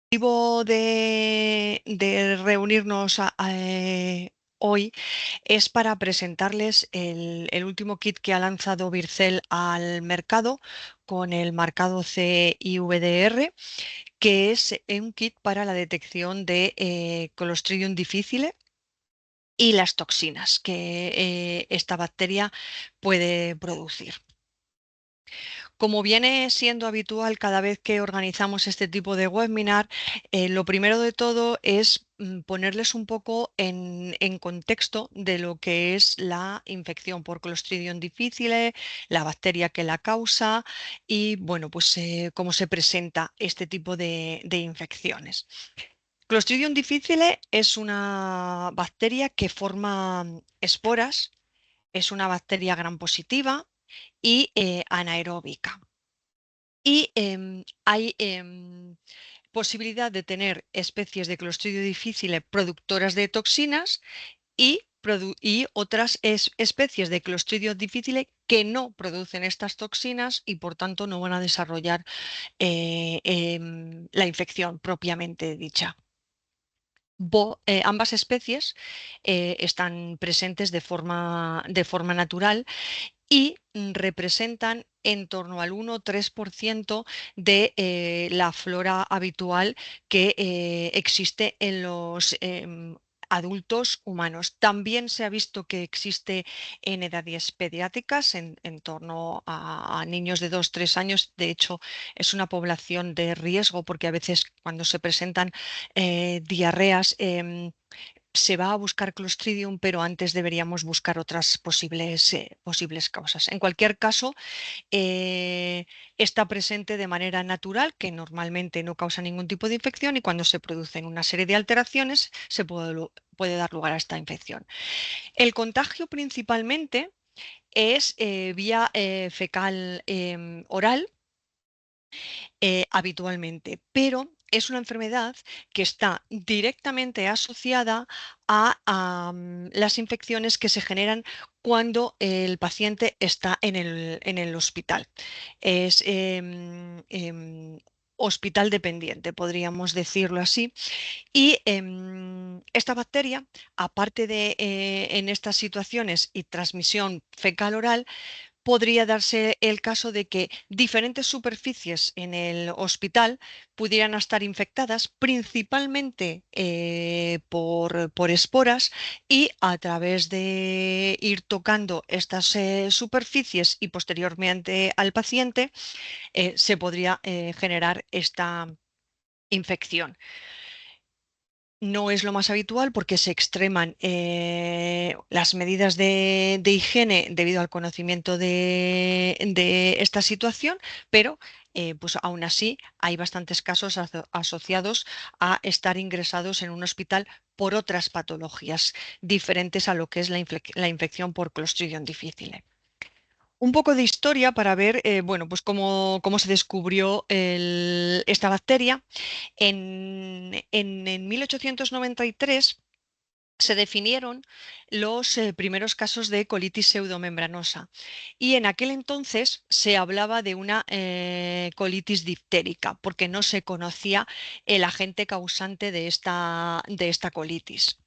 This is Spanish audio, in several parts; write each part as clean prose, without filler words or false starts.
El motivo de reunirnos hoy es para presentarles el último kit que ha lanzado Vircel al mercado con el marcado CIVDR, que es un kit para la detección de Clostridium difficile y las toxinas que esta bacteria puede producir. Como viene siendo habitual cada vez que organizamos este tipo de webinar, lo primero de todo es ponerles un poco en contexto de lo que es la infección por Clostridium difficile, la bacteria que la causa y, bueno, pues cómo se presenta este tipo de infecciones. Clostridium difficile es una bacteria que forma esporas, es una bacteria gram positiva y anaeróbica. Y hay posibilidad de tener especies de Clostridio difficile productoras de toxinas y otras especies de Clostridio difficile que no producen estas toxinas y por tanto no van a desarrollar la infección propiamente dicha. Ambas especies están presentes de forma natural y representan en torno al 1 o 3% de la flora habitual que existe en los adultos humanos. También se ha visto que existe en edades pediátricas, en torno a niños de 2 o 3 años. De hecho, es una población de riesgo porque a veces cuando se presentan diarreas, se va a buscar Clostridium, pero antes deberíamos buscar otras posibles causas. En cualquier caso, eh, está presente de manera natural, que normalmente no causa ningún tipo de infección, y cuando se producen una serie de alteraciones se puede dar lugar a esta infección. El contagio principalmente es vía fecal oral habitualmente, pero es una enfermedad que está directamente asociada a las infecciones que se generan cuando el paciente está en el hospital. Es hospital dependiente, podríamos decirlo así. Y esta bacteria, aparte de en estas situaciones y transmisión fecal-oral, podría darse el caso de que diferentes superficies en el hospital pudieran estar infectadas principalmente por esporas, y a través de ir tocando estas superficies y posteriormente al paciente se podría generar esta infección. No es lo más habitual porque se extreman las medidas de higiene debido al conocimiento de esta situación, pero pues aún así hay bastantes casos asociados a estar ingresados en un hospital por otras patologías diferentes a lo que es la infección por Clostridium difficile. Un poco de historia para ver, bueno, pues cómo se descubrió esta bacteria. En 1893 se definieron los primeros casos de colitis pseudomembranosa, y en aquel entonces se hablaba de una colitis difterica porque no se conocía el agente causante de esta colitis.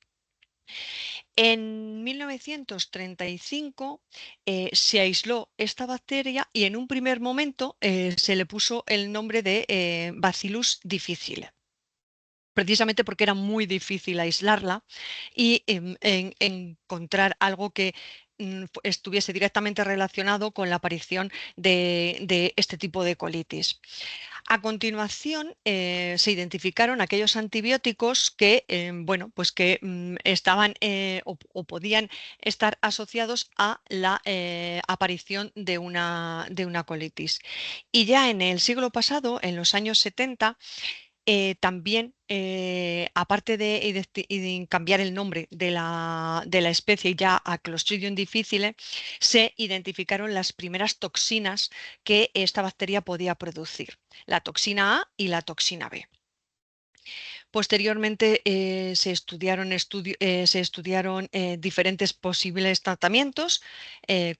En 1935 se aisló esta bacteria y en un primer momento se le puso el nombre de Bacillus difficile, precisamente porque era muy difícil aislarla y encontrar algo que estuviese directamente relacionado con la aparición de este tipo de colitis. A continuación, se identificaron aquellos antibióticos que, bueno, pues que estaban o podían estar asociados a la aparición de una colitis. Y ya en el siglo pasado, en los años 70, también, aparte de cambiar el nombre de la especie ya a Clostridium difficile, se identificaron las primeras toxinas que esta bacteria podía producir, la toxina A y la toxina B. Posteriormente se estudiaron diferentes posibles tratamientos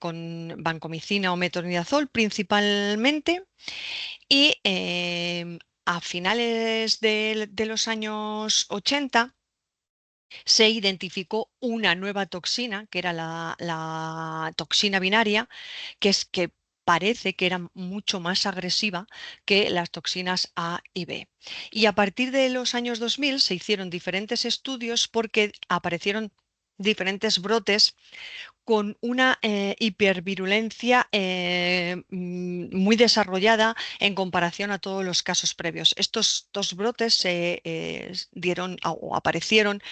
con vancomicina o metronidazol principalmente, y a finales de los años 80 se identificó una nueva toxina, que era la toxina binaria, que parece que era mucho más agresiva que las toxinas A y B. Y a partir de los años 2000 se hicieron diferentes estudios porque aparecieron diferentes brotes con una hipervirulencia muy desarrollada en comparación a todos los casos previos. Estos dos brotes se dieron o aparecieron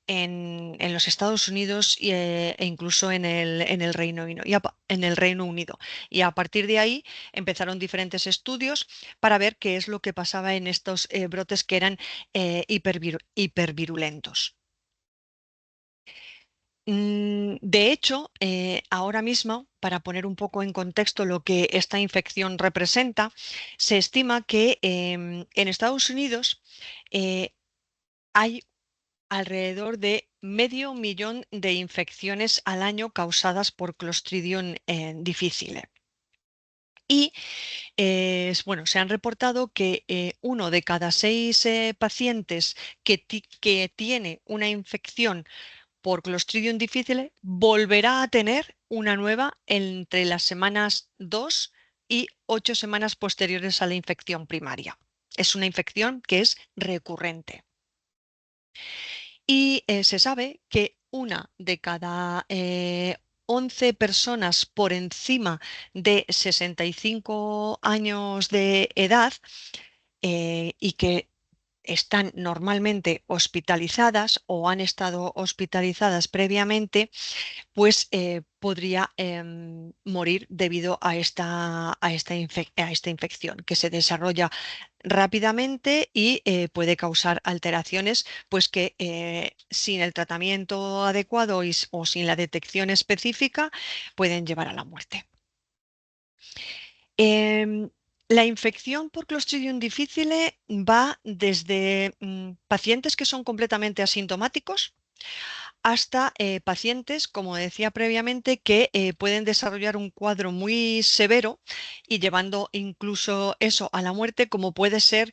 en los Estados Unidos e incluso en el Reino Unido, en el Reino Unido. Y a partir de ahí empezaron diferentes estudios para ver qué es lo que pasaba en estos brotes que eran hipervirulentos. De hecho, ahora mismo, para poner un poco en contexto lo que esta infección representa, se estima que en Estados Unidos hay alrededor de medio millón de infecciones al año causadas por Clostridium difficile. Y bueno, se han reportado que uno de cada seis pacientes que tiene una infección por Clostridium difficile volverá a tener una nueva entre las semanas 2 y 8 semanas posteriores a la infección primaria. Es una infección que es recurrente. Y se sabe que una de cada 11 personas por encima de 65 años de edad y que están normalmente hospitalizadas o han estado hospitalizadas previamente, pues podría morir debido a esta infección que se desarrolla rápidamente y puede causar alteraciones, pues que sin el tratamiento adecuado o sin la detección específica pueden llevar a la muerte. Em, la infección por Clostridium difficile va desde pacientes que son completamente asintomáticos hasta pacientes, como decía previamente, que pueden desarrollar un cuadro muy severo y llevando incluso eso a la muerte, como puede ser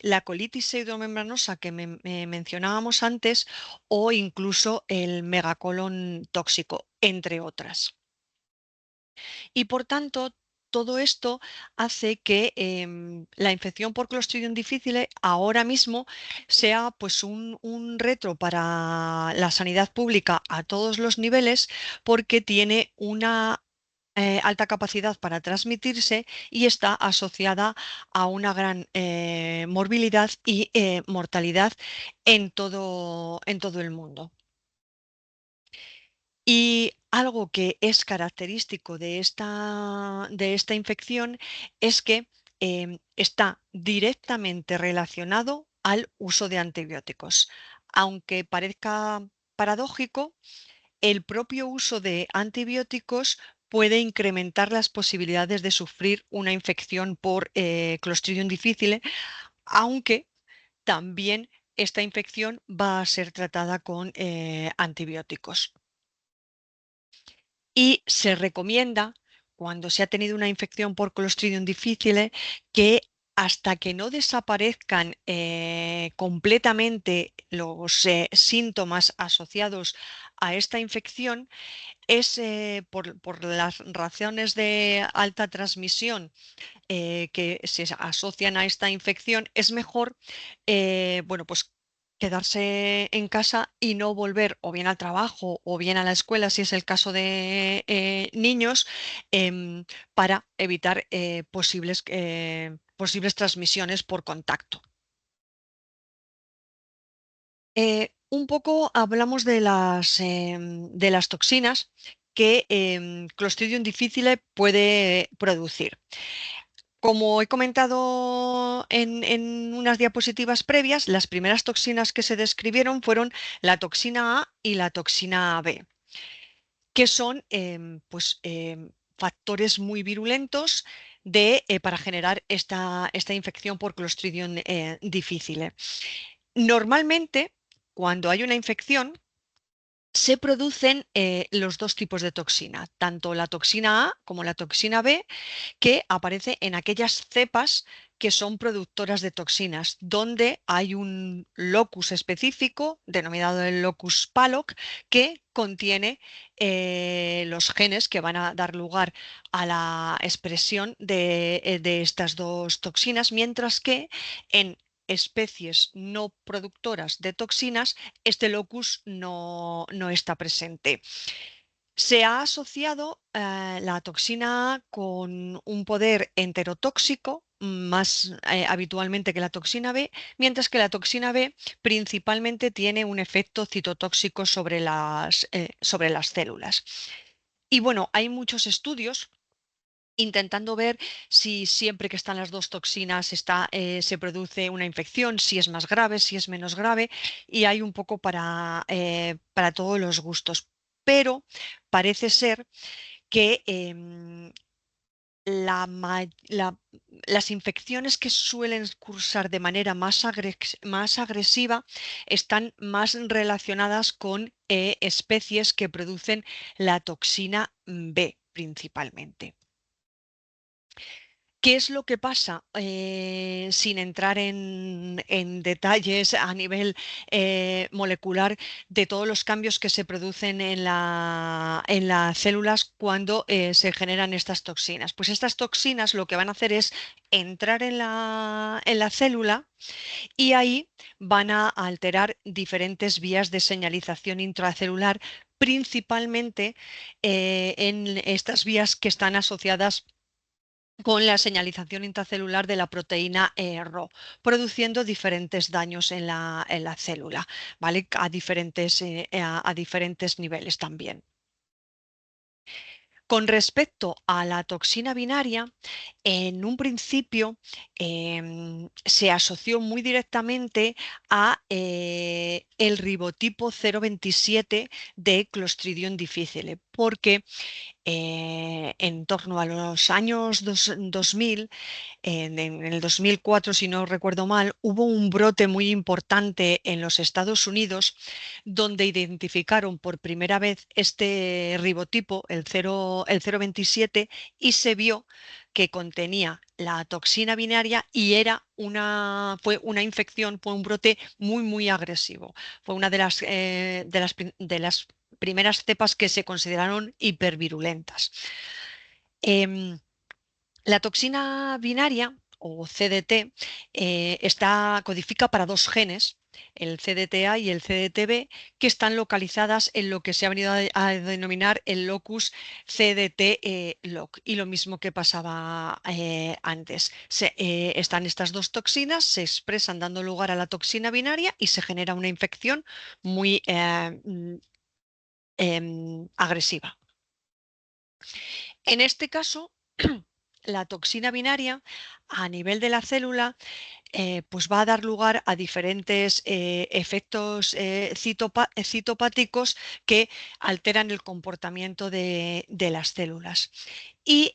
la colitis pseudomembranosa que mencionábamos antes o incluso el megacolon tóxico, entre otras. Y por tanto, todo esto hace que la infección por Clostridium difficile ahora mismo sea pues un reto para la sanidad pública a todos los niveles porque tiene una alta capacidad para transmitirse y está asociada a una gran morbilidad y mortalidad en todo el mundo. Y algo que es característico de esta infección es que está directamente relacionado al uso de antibióticos. Aunque parezca paradójico, el propio uso de antibióticos puede incrementar las posibilidades de sufrir una infección por Clostridium difficile, aunque también esta infección va a ser tratada con antibióticos. Y se recomienda, cuando se ha tenido una infección por Clostridium difficile, que hasta que no desaparezcan completamente los síntomas asociados a esta infección, es por las razones de alta transmisión que se asocian a esta infección, es mejor, bueno, pues quedarse en casa y no volver o bien al trabajo o bien a la escuela, si es el caso de niños, para evitar posibles transmisiones por contacto. Un poco hablamos de las toxinas que Clostridium difficile puede producir. Como he comentado en unas diapositivas previas, las primeras toxinas que se describieron fueron la toxina A y la toxina B, que son factores muy virulentos para generar esta infección por Clostridium difficile. Normalmente, cuando hay una infección, se producen los dos tipos de toxina, tanto la toxina A como la toxina B, que aparece en aquellas cepas que son productoras de toxinas, donde hay un locus específico, denominado el locus PALOC, que contiene los genes que van a dar lugar a la expresión de estas dos toxinas, mientras que en especies no productoras de toxinas, este locus no está presente. Se ha asociado la toxina A con un poder enterotóxico más habitualmente que la toxina B, mientras que la toxina B principalmente tiene un efecto citotóxico sobre las células. Y bueno, hay muchos estudios intentando ver si siempre que están las dos toxinas se produce una infección, si es más grave, si es menos grave, y hay un poco para todos los gustos. Pero parece ser que las infecciones que suelen cursar de manera más agresiva están más relacionadas con especies que producen la toxina B principalmente. ¿Qué es lo que pasa? Sin entrar en detalles a nivel molecular de todos los cambios que se producen en las células cuando se generan estas toxinas. Pues estas toxinas lo que van a hacer es entrar en la célula y ahí van a alterar diferentes vías de señalización intracelular, principalmente en estas vías que están asociadas con la señalización intracelular de la proteína Rho, produciendo diferentes daños en la célula, ¿vale? A diferentes niveles también. Con respecto a la toxina binaria, en un principio se asoció muy directamente a el ribotipo 027 de Clostridium difficile, porque en torno a los años 2000, en el 2004, si no recuerdo mal, hubo un brote muy importante en los Estados Unidos donde identificaron por primera vez este ribotipo, el 027, y se vio que contenía la toxina binaria y fue una infección, fue un brote muy, muy agresivo. Fue una de las primeras cepas que se consideraron hipervirulentas. Em, la toxina binaria o CDT codifica para dos genes, el CDTA y el CDTB, que están localizadas en lo que se ha venido a denominar el locus CDT-LOC. Y lo mismo que pasaba antes. Están estas dos toxinas, se expresan dando lugar a la toxina binaria y se genera una infección muy agresiva. En este caso, la toxina binaria a nivel de la célula pues va a dar lugar a diferentes efectos citopáticos que alteran el comportamiento de las células. Y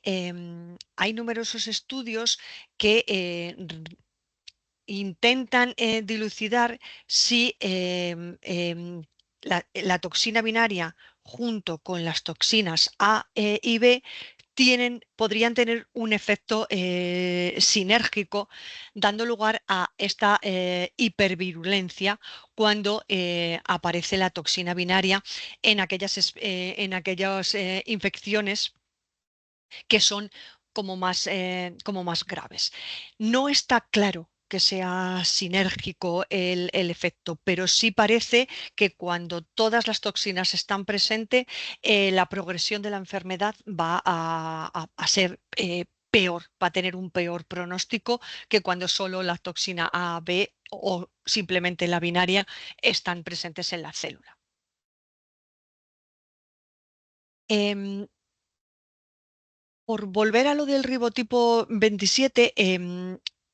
hay numerosos estudios que intentan dilucidar si la toxina binaria junto con las toxinas A y B podrían tener un efecto sinérgico, dando lugar a esta hipervirulencia cuando aparece la toxina binaria en aquellas infecciones que son como más graves. No está claro que sea sinérgico el efecto, pero sí parece que cuando todas las toxinas están presentes, la progresión de la enfermedad va a ser peor, va a tener un peor pronóstico que cuando solo la toxina A, B o simplemente la binaria están presentes en la célula. Em, Por volver a lo del ribotipo 27,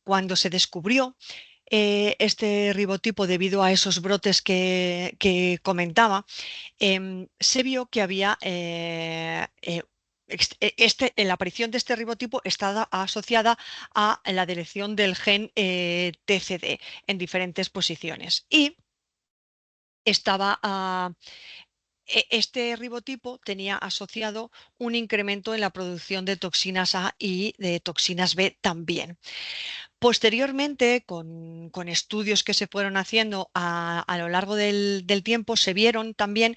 cuando se descubrió este ribotipo debido a esos brotes que comentaba, se vio que había la aparición de este ribotipo está asociada a la dirección del gen TCD en diferentes posiciones. Y estaba Este ribotipo tenía asociado un incremento en la producción de toxinas A y de toxinas B también. Posteriormente, con estudios que se fueron haciendo a lo largo del tiempo, se vieron también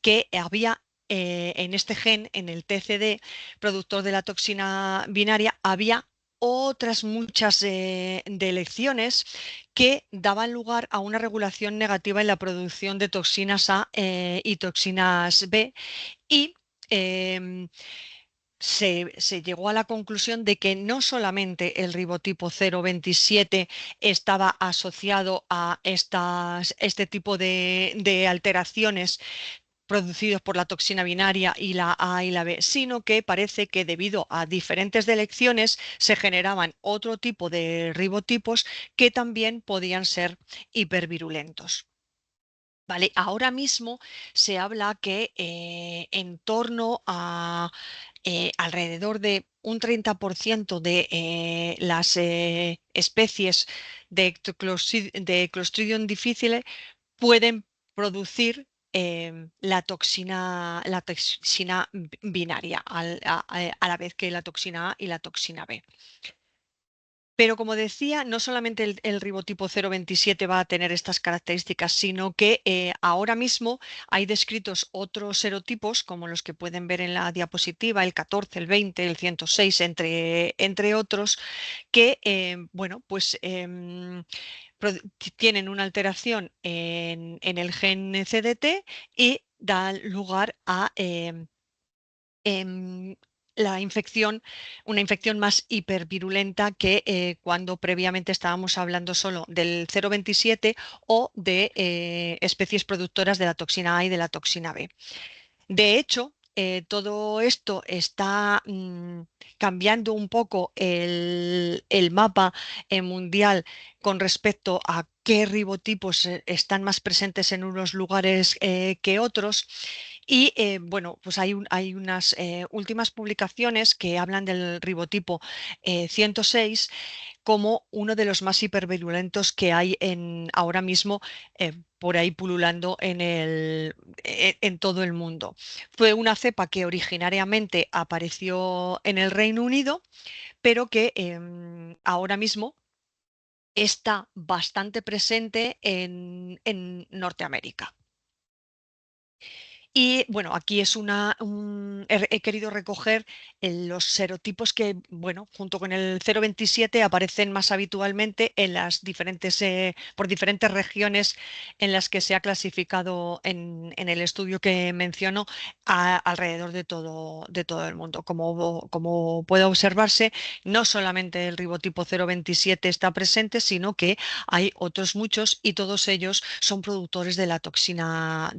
que había en este gen, en el TCD, productor de la toxina binaria, había otras muchas de elecciones que daban lugar a una regulación negativa en la producción de toxinas A y toxinas B y em, se llegó a la conclusión de que no solamente el ribotipo 027 estaba asociado a este tipo de alteraciones producidos por la toxina binaria y la A y la B, sino que parece que debido a diferentes delecciones se generaban otro tipo de ribotipos que también podían ser hipervirulentos. Vale, ahora mismo se habla que en torno a alrededor de un 30% de las especies de Clostridium difficile pueden producir la toxina binaria a la vez que la toxina A y la toxina B. Pero como decía, no solamente el ribotipo 027 va a tener estas características, sino que ahora mismo hay descritos otros serotipos, como los que pueden ver en la diapositiva, el 14, el 20, el 106, entre otros, que bueno, pues tienen una alteración en el gen CDT y dan lugar a la infección, una infección más hipervirulenta que cuando previamente estábamos hablando solo del 0,27 o de especies productoras de la toxina A y de la toxina B. De hecho, todo esto está cambiando un poco el mapa mundial con respecto a qué ribotipos están más presentes en unos lugares que otros. Y bueno, pues hay unas últimas publicaciones que hablan del ribotipo 106 como uno de los más hipervirulentos que hay ahora mismo por ahí pululando en todo el mundo. Fue una cepa que originariamente apareció en el Reino Unido, pero que ahora mismo está bastante presente en Norteamérica. Y bueno, aquí es he querido recoger los serotipos que, bueno, junto con el 0,27 aparecen más habitualmente en las por diferentes regiones en las que se ha clasificado en el estudio que menciono alrededor de todo el mundo. Como puede observarse, no solamente el ribotipo 0,27 está presente, sino que hay otros muchos y todos ellos son productores de la toxina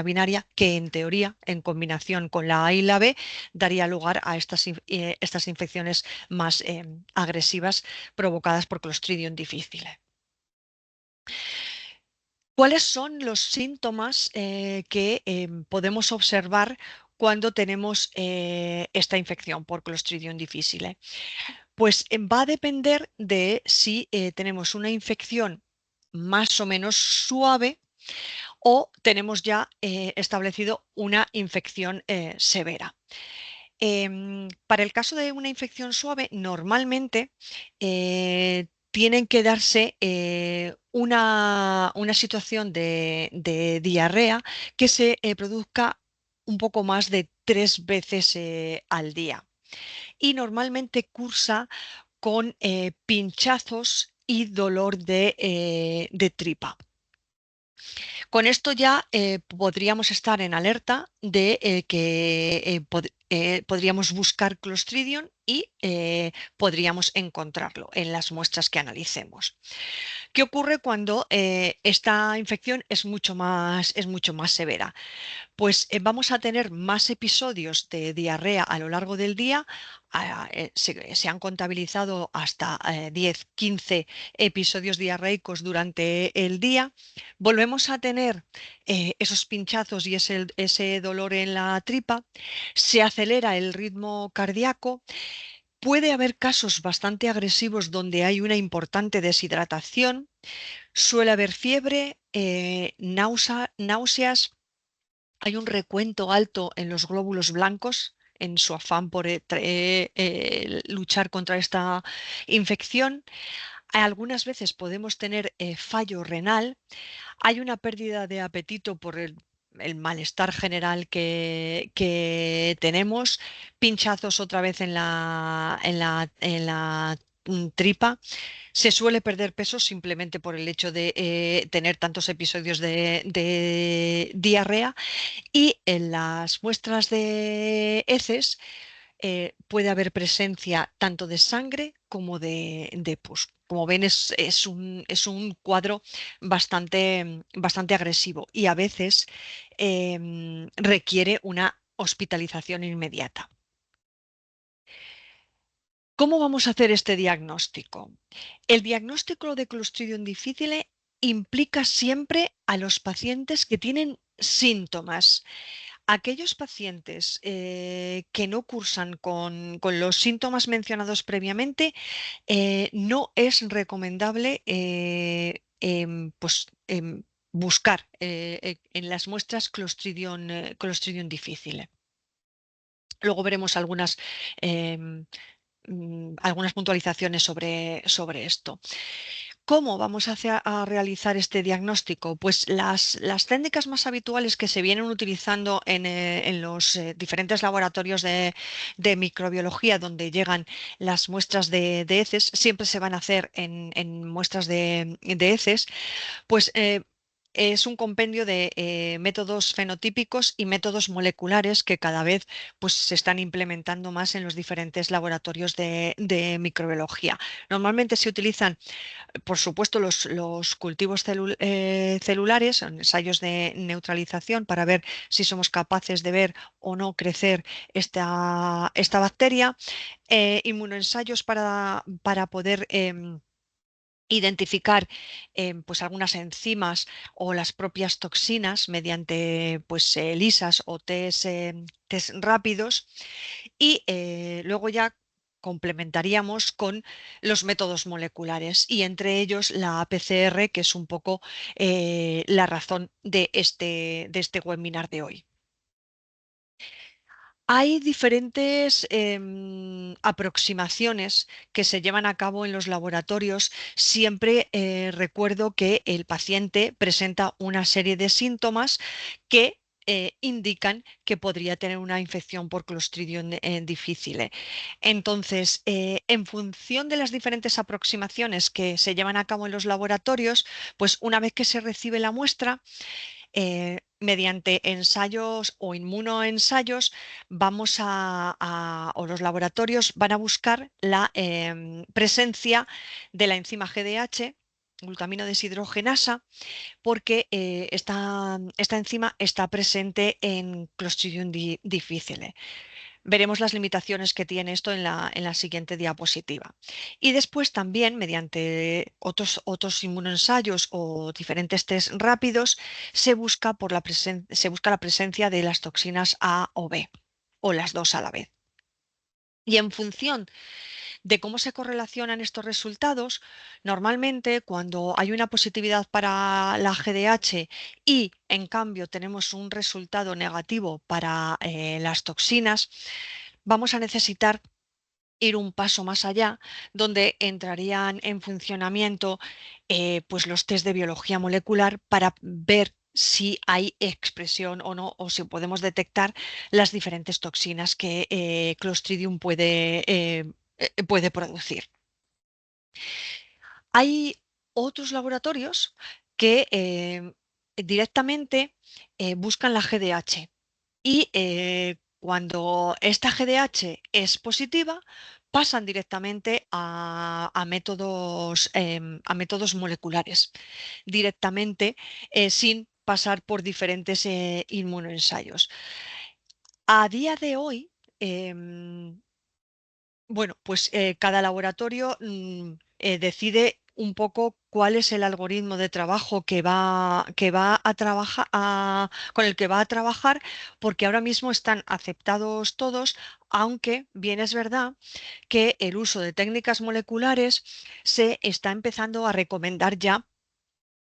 binaria que en teoría, en combinación con la A y la B, daría lugar a estas infecciones más agresivas provocadas por Clostridium difficile. ¿Cuáles son los síntomas que podemos observar cuando tenemos esta infección por Clostridium difficile? Pues va a depender de si tenemos una infección más o menos suave o tenemos ya establecido una infección severa. Para el caso de una infección suave, normalmente tienen que darse una situación de diarrea que se produzca un poco más de 3 veces al día y normalmente cursa con pinchazos y dolor de tripa. Con esto ya podríamos estar en alerta de que podríamos buscar Clostridium y podríamos encontrarlo en las muestras que analicemos. ¿Qué ocurre cuando esta infección es mucho más severa? Pues vamos a tener más episodios de diarrea a lo largo del día. Se han contabilizado hasta 10, 15 episodios diarreicos durante el día. Volvemos a tener esos pinchazos y ese dolor en la tripa. Se acelera el ritmo cardíaco. Puede haber casos bastante agresivos donde hay una importante deshidratación. Suele haber fiebre, náuseas hay un recuento alto en los glóbulos blancos en su afán por luchar contra esta infección. Algunas veces podemos tener fallo renal. Hay una pérdida de apetito por el malestar general que tenemos, pinchazos otra vez en la tripa. Se suele perder peso simplemente por el hecho de tener tantos episodios de diarrea, y en las muestras de heces puede haber presencia tanto de sangre como de pus. Como ven, es un cuadro bastante agresivo, y a veces requiere una hospitalización inmediata. ¿Cómo vamos a hacer este diagnóstico? El diagnóstico de Clostridium difficile implica siempre a los pacientes que tienen síntomas. Aquellos pacientes que no cursan con los síntomas mencionados previamente, no es recomendable buscar en las muestras Clostridium difficile. Luego veremos em, algunas puntualizaciones sobre esto. ¿Cómo vamos a realizar este diagnóstico? Pues las técnicas más habituales que se vienen utilizando en los diferentes laboratorios de microbiología donde llegan las muestras de heces, siempre se van a hacer en muestras de heces. Pues es un compendio de métodos fenotípicos y métodos moleculares que cada vez pues, se están implementando más en los diferentes laboratorios de microbiología. Normalmente se utilizan, por supuesto, los cultivos celulares, son ensayos de neutralización para ver si somos capaces de ver o no crecer esta bacteria, inmunoensayos para poder identificar pues algunas enzimas o las propias toxinas mediante pues ELISAs o test rápidos, y luego ya complementaríamos con los métodos moleculares, y entre ellos la PCR, que es un poco la razón de este webinar de hoy. Hay diferentes aproximaciones que se llevan a cabo en los laboratorios. Siempre recuerdo que el paciente presenta una serie de síntomas que indican que podría tener una infección por Clostridium difficile. Entonces, en función de las diferentes aproximaciones que se llevan a cabo en los laboratorios, pues una vez que se recibe la muestra, mediante ensayos o inmunoensayos, o los laboratorios van a buscar la presencia de la enzima GDH, glutamino deshidrogenasa, porque esta enzima está presente en Clostridium difficile. Veremos las limitaciones que tiene esto en la siguiente diapositiva. Y después también, mediante otros inmunoensayos o diferentes test rápidos, se busca la presencia de las toxinas A o B, o las dos a la vez. Y en función de cómo se correlacionan estos resultados, normalmente cuando hay una positividad para la GDH y en cambio tenemos un resultado negativo para las toxinas, vamos a necesitar ir un paso más allá, donde entrarían en funcionamiento pues los test de biología molecular para ver si hay expresión o no, o si podemos detectar las diferentes toxinas que Clostridium puede producir. Hay otros laboratorios que directamente buscan la GDH, y cuando esta GDH es positiva, pasan directamente a métodos moleculares, directamente sin pasar por diferentes inmunoensayos. A día de hoy, bueno, pues cada laboratorio decide un poco cuál es el algoritmo de trabajo que va a trabajar, con el que va a trabajar, porque ahora mismo están aceptados todos, aunque bien es verdad que el uso de técnicas moleculares se está empezando a recomendar ya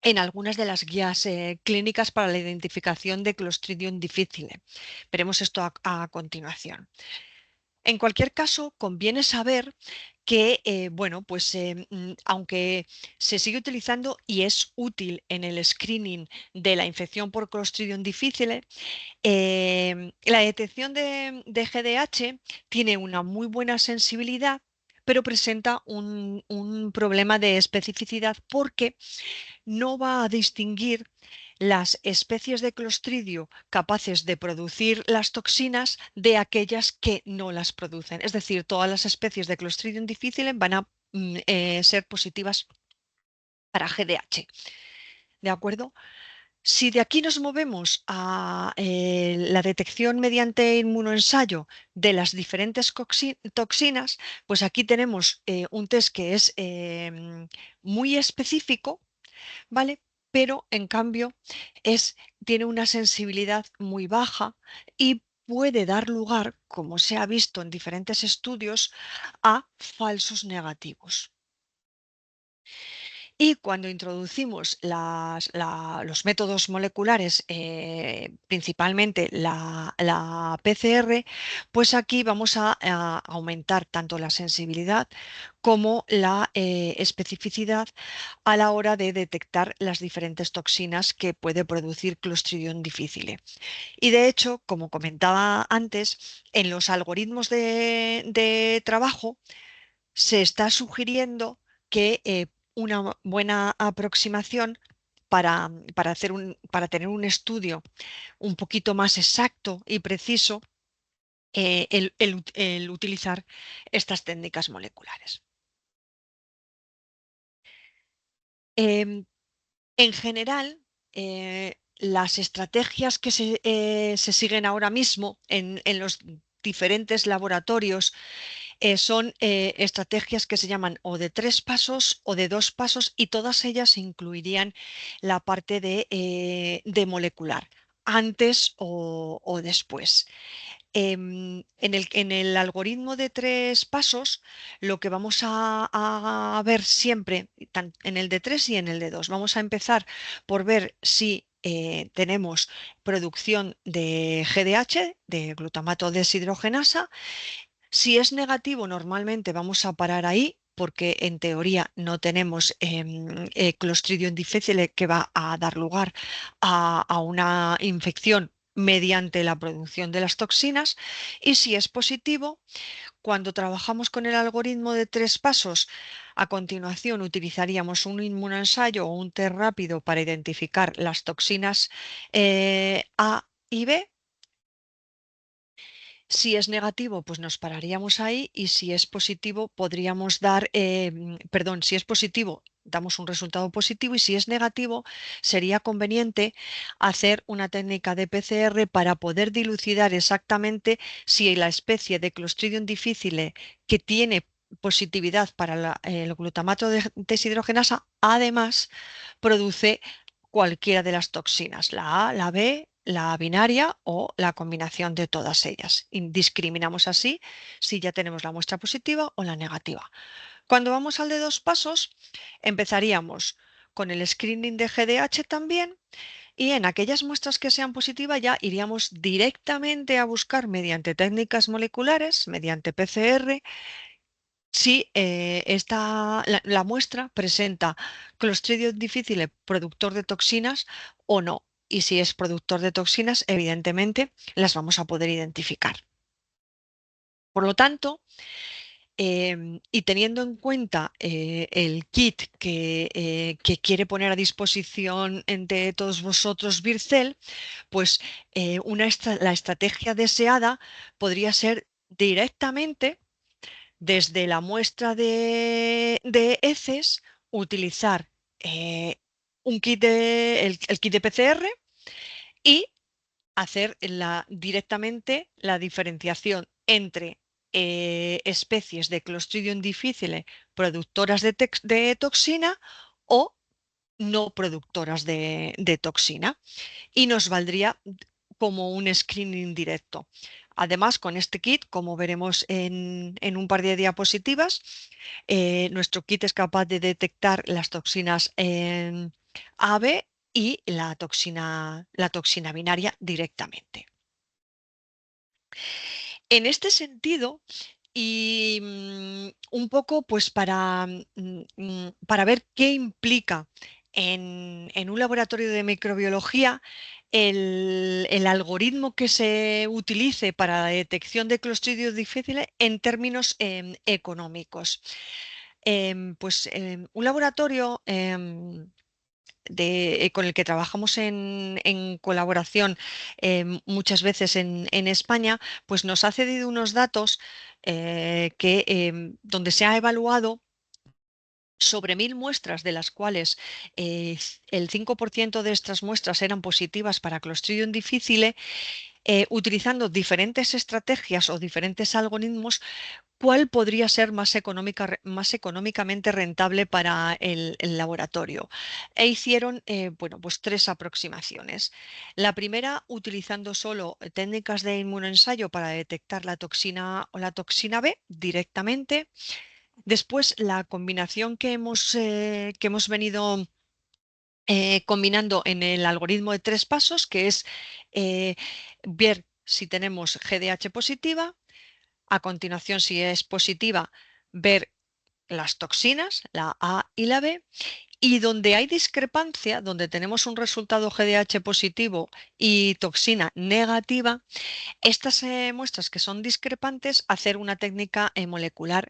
en algunas de las guías clínicas para la identificación de Clostridium difficile. Veremos esto a continuación. En cualquier caso, conviene saber que, bueno, pues aunque se sigue utilizando y es útil en el screening de la infección por Clostridium difficile, la detección de GDH tiene una muy buena sensibilidad, pero presenta un problema de especificidad porque no va a distinguir las especies de Clostridio capaces de producir las toxinas de aquellas que no las producen. Es decir, todas las especies de Clostridium difficile van a ser positivas para GDH. ¿De acuerdo? Si de aquí nos movemos a la detección mediante inmunoensayo de las diferentes toxinas, pues aquí tenemos un test que es muy específico, ¿vale? Pero en cambio tiene una sensibilidad muy baja y puede dar lugar, como se ha visto en diferentes estudios, a falsos negativos. Y cuando introducimos los métodos moleculares, principalmente la PCR, pues aquí vamos a aumentar tanto la sensibilidad como la especificidad a la hora de detectar las diferentes toxinas que puede producir Clostridium difficile. Y de hecho, como comentaba antes, en los algoritmos de trabajo, se está sugiriendo que una buena aproximación para tener un estudio un poquito más exacto y preciso, el utilizar estas técnicas moleculares. Em, en general, las estrategias que se siguen ahora mismo en los diferentes laboratorios son estrategias que se llaman o de 3 pasos o de 2 pasos, y todas ellas incluirían la parte de molecular, antes o después. En el algoritmo de 3 pasos, lo que vamos a ver siempre, en el de 3 y en el de 2, vamos a empezar por ver si tenemos producción de GDH, de glutamato deshidrogenasa. Si es negativo, normalmente vamos a parar ahí porque en teoría no tenemos Clostridium difficile, que va a dar lugar a una infección mediante la producción de las toxinas. Y si es positivo, cuando trabajamos con el algoritmo de 3 pasos, a continuación utilizaríamos un inmunoensayo o un test rápido para identificar las toxinas A y B. Si es negativo, pues nos pararíamos ahí, y si es positivo, podríamos dar, perdón, si es positivo, damos un resultado positivo, y si es negativo, sería conveniente hacer una técnica de PCR para poder dilucidar exactamente si la especie de Clostridium difficile que tiene positividad para el glutamato deshidrogenasa, además produce cualquiera de las toxinas, la A, la B, la binaria o la combinación de todas ellas. Y discriminamos así si ya tenemos la muestra positiva o la negativa. Cuando vamos al de 2 pasos, empezaríamos con el screening de GDH también, y en aquellas muestras que sean positivas ya iríamos directamente a buscar mediante técnicas moleculares, mediante PCR, si la muestra presenta Clostridium difficile productor de toxinas o no. Y si es productor de toxinas, evidentemente las vamos a poder identificar. Por lo tanto, y teniendo en cuenta el kit que quiere poner a disposición de todos vosotros Vircel, pues la estrategia deseada podría ser directamente desde la muestra de heces, utilizar eh, el kit de PCR y hacer directamente la diferenciación entre especies de Clostridium difficile productoras de toxina o no productoras de toxina, y nos valdría como un screening directo. Además, con este kit, como veremos en un par de diapositivas, nuestro kit es capaz de detectar las toxinas AB y la toxina binaria directamente. En este sentido, y un poco pues para ver qué implica en un laboratorio de microbiología el algoritmo que se utilice para la detección de clostridios difíciles en términos económicos. Un laboratorio con el que trabajamos en colaboración muchas veces en España, pues nos ha cedido unos datos donde se ha evaluado sobre 1.000 muestras, de las cuales el 5% de estas muestras eran positivas para Clostridium difficile, utilizando diferentes estrategias o diferentes algoritmos, cuál podría ser más económicamente rentable para el laboratorio. E hicieron bueno, pues 3 aproximaciones. La primera, utilizando solo técnicas de inmunoensayo para detectar la toxina A o la toxina B directamente. Después, la combinación que hemos venido combinando en el algoritmo de 3 pasos, que es eh, ver si tenemos GDH positiva. A continuación, si es positiva, ver las toxinas, la A y la B, y donde hay discrepancia, donde tenemos un resultado GDH positivo y toxina negativa, estas muestras que son discrepantes, hacer una técnica molecular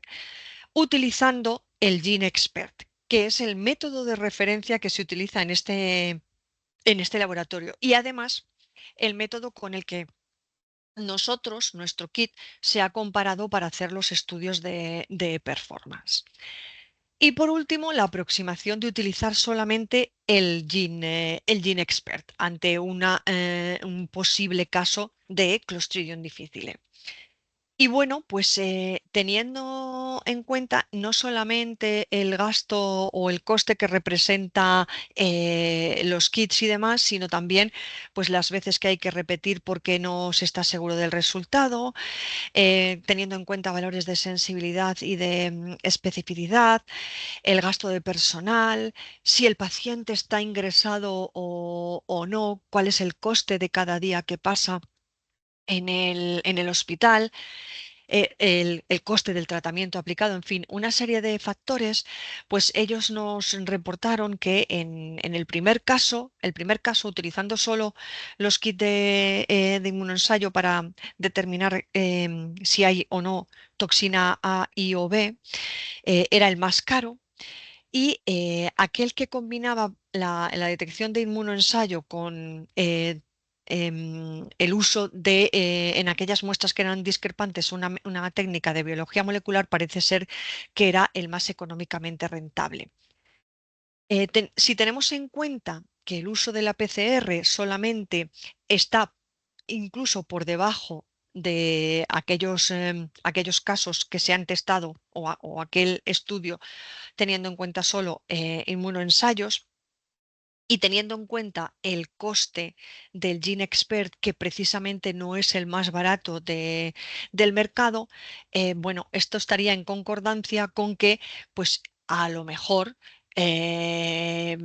utilizando el GeneXpert, que es el método de referencia que se utiliza en este laboratorio, y además el método con el que nuestro kit, se ha comparado para hacer los estudios de performance. Y por último, la aproximación de utilizar solamente el GeneXpert ante un posible caso de Clostridium difficile. Y bueno, pues teniendo en cuenta no solamente el gasto o el coste que representa los kits y demás, sino también pues las veces que hay que repetir porque no se está seguro del resultado, teniendo en cuenta valores de sensibilidad y de especificidad, el gasto de personal, si el paciente está ingresado o no, cuál es el coste de cada día que pasa en el hospital, el coste del tratamiento aplicado, en fin, una serie de factores. Pues ellos nos reportaron que el primer caso, utilizando solo los kits de inmunoensayo para determinar si hay o no toxina A, I o B, era el más caro. Y aquel que combinaba la detección de inmunoensayo con el uso en aquellas muestras que eran discrepantes, una técnica de biología molecular, parece ser que era el más económicamente rentable. Si tenemos en cuenta que el uso de la PCR solamente está incluso por debajo de aquellos casos que se han testado o aquel estudio teniendo en cuenta solo inmunoensayos, y teniendo en cuenta el coste del GeneXpert, que precisamente no es el más barato del mercado, bueno, esto estaría en concordancia con que, pues a lo mejor eh,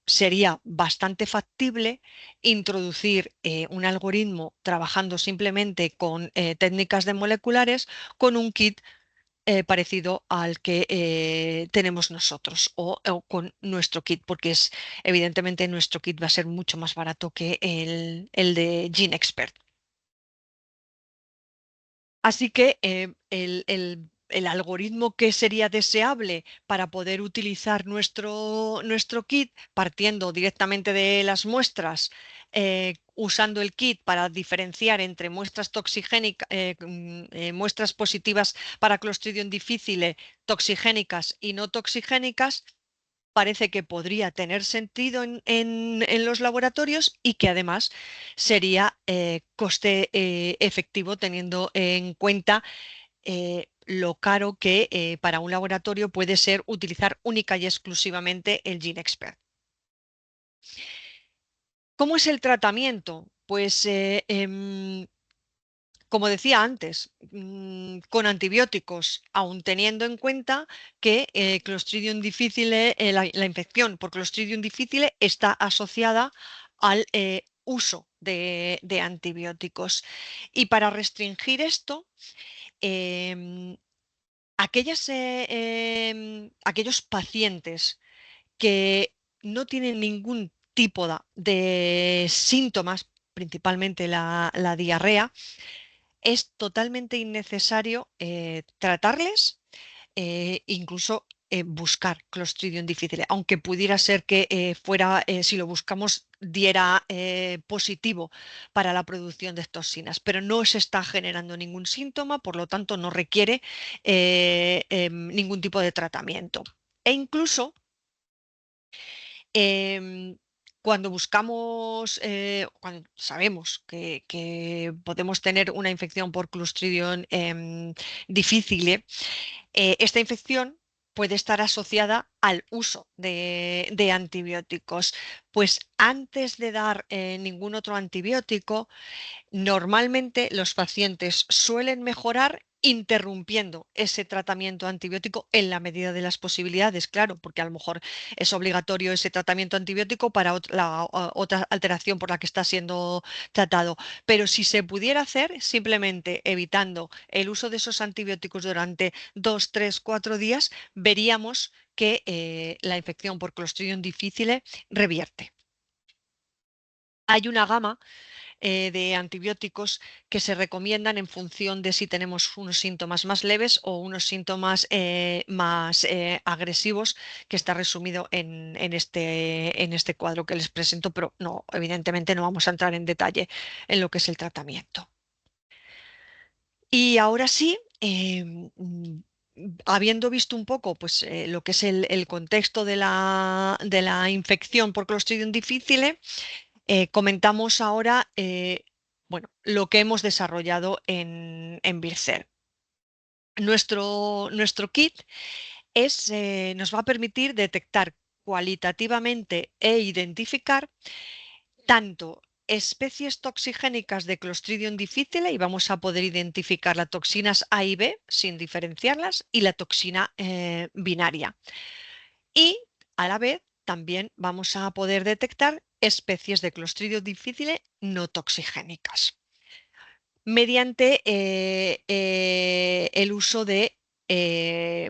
sería bastante factible introducir un algoritmo trabajando simplemente con técnicas de moleculares con un kit parecido al que tenemos nosotros o con nuestro kit, porque evidentemente nuestro kit va a ser mucho más barato que el de GeneXpert. Así que el algoritmo que sería deseable para poder utilizar nuestro kit, partiendo directamente de las muestras, usando el kit para diferenciar entre muestras positivas para Clostridium difficile, toxigénicas y no toxigénicas, parece que podría tener sentido en los laboratorios, y que además sería coste efectivo, teniendo en cuenta lo caro que para un laboratorio puede ser utilizar única y exclusivamente el GeneXpert. ¿Cómo es el tratamiento? Pues como decía antes, con antibióticos, aun teniendo en cuenta que Clostridium difficile, la infección por Clostridium difficile está asociada al uso de antibióticos. Y para restringir esto, em, aquellos pacientes que no tienen ningún tipo de síntomas, principalmente la diarrea, es totalmente innecesario tratarles, incluso buscar Clostridium difficile, aunque pudiera ser que si lo buscamos, diera positivo para la producción de toxinas, pero no se está generando ningún síntoma, por lo tanto no requiere ningún tipo de tratamiento. E incluso em, cuando sabemos que podemos tener una infección por Clostridium difficile, esta infección puede estar asociada al uso de antibióticos. Pues antes de dar ningún otro antibiótico, normalmente los pacientes suelen mejorar interrumpiendo ese tratamiento antibiótico en la medida de las posibilidades, claro, porque a lo mejor es obligatorio ese tratamiento antibiótico para otra alteración por la que está siendo tratado. Pero si se pudiera hacer simplemente evitando el uso de esos antibióticos durante 2, 3, 4 días, veríamos que la infección por Clostridium difficile revierte. Hay una gama de antibióticos que se recomiendan en función de si tenemos unos síntomas más leves o unos síntomas más agresivos, que está resumido en este cuadro que les presento, pero no, evidentemente no vamos a entrar en detalle en lo que es el tratamiento. Y ahora sí, habiendo visto un poco pues, lo que es el contexto de la infección por Clostridium difficile, comentamos ahora bueno, lo que hemos desarrollado en Bircer. Nuestro kit nos va a permitir detectar cualitativamente e identificar tanto especies toxigénicas de Clostridium difficile, y vamos a poder identificar las toxinas A y B sin diferenciarlas, y la toxina binaria. Y a la vez también vamos a poder detectar especies de Clostridium difficile no toxigénicas mediante el uso de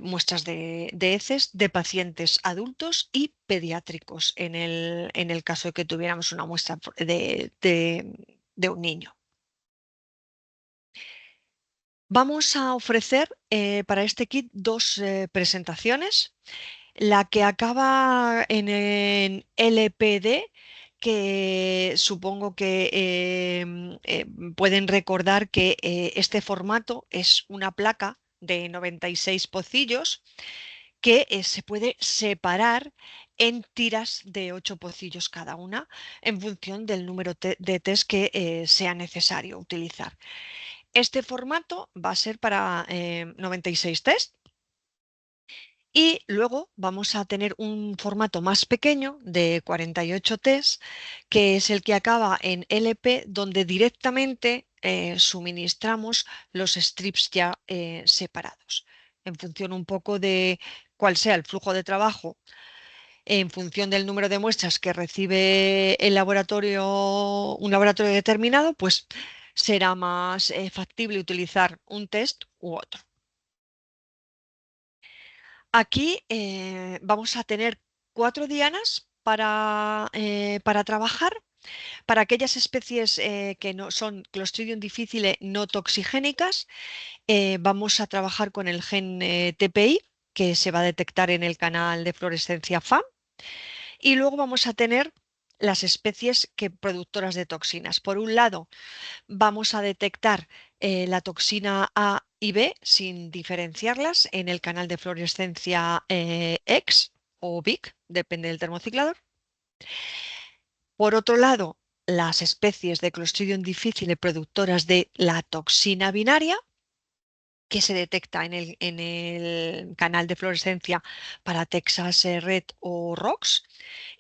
muestras de heces de pacientes adultos y pediátricos en el caso de que tuviéramos una muestra de un niño. Vamos a ofrecer para este kit dos presentaciones. La que acaba en LPD, que supongo que pueden recordar que este formato es una placa de 96 pocillos que se puede separar en tiras de 8 pocillos cada una en función del número de test que sea necesario utilizar. Este formato va a ser para 96 test. Y luego vamos a tener un formato más pequeño de 48 Ts, que es el que acaba en LP, donde directamente suministramos los strips ya separados, en función un poco de cuál sea el flujo de trabajo, en función del número de muestras que recibe un laboratorio determinado, pues será más factible utilizar un test u otro. Aquí vamos a tener 4 dianas para trabajar. Para aquellas especies que no son Clostridium difficile no toxigénicas, vamos a trabajar con el gen TPI, que se va a detectar en el canal de fluorescencia FAM. Y luego vamos a tener las especies productoras de toxinas. Por un lado, vamos a detectar la toxina A y B sin diferenciarlas en el canal de fluorescencia X o BIC, depende del termociclador. Por otro lado, las especies de Clostridium difficile productoras de la toxina binaria, que se detecta en el canal de fluorescencia para Texas Red o ROX,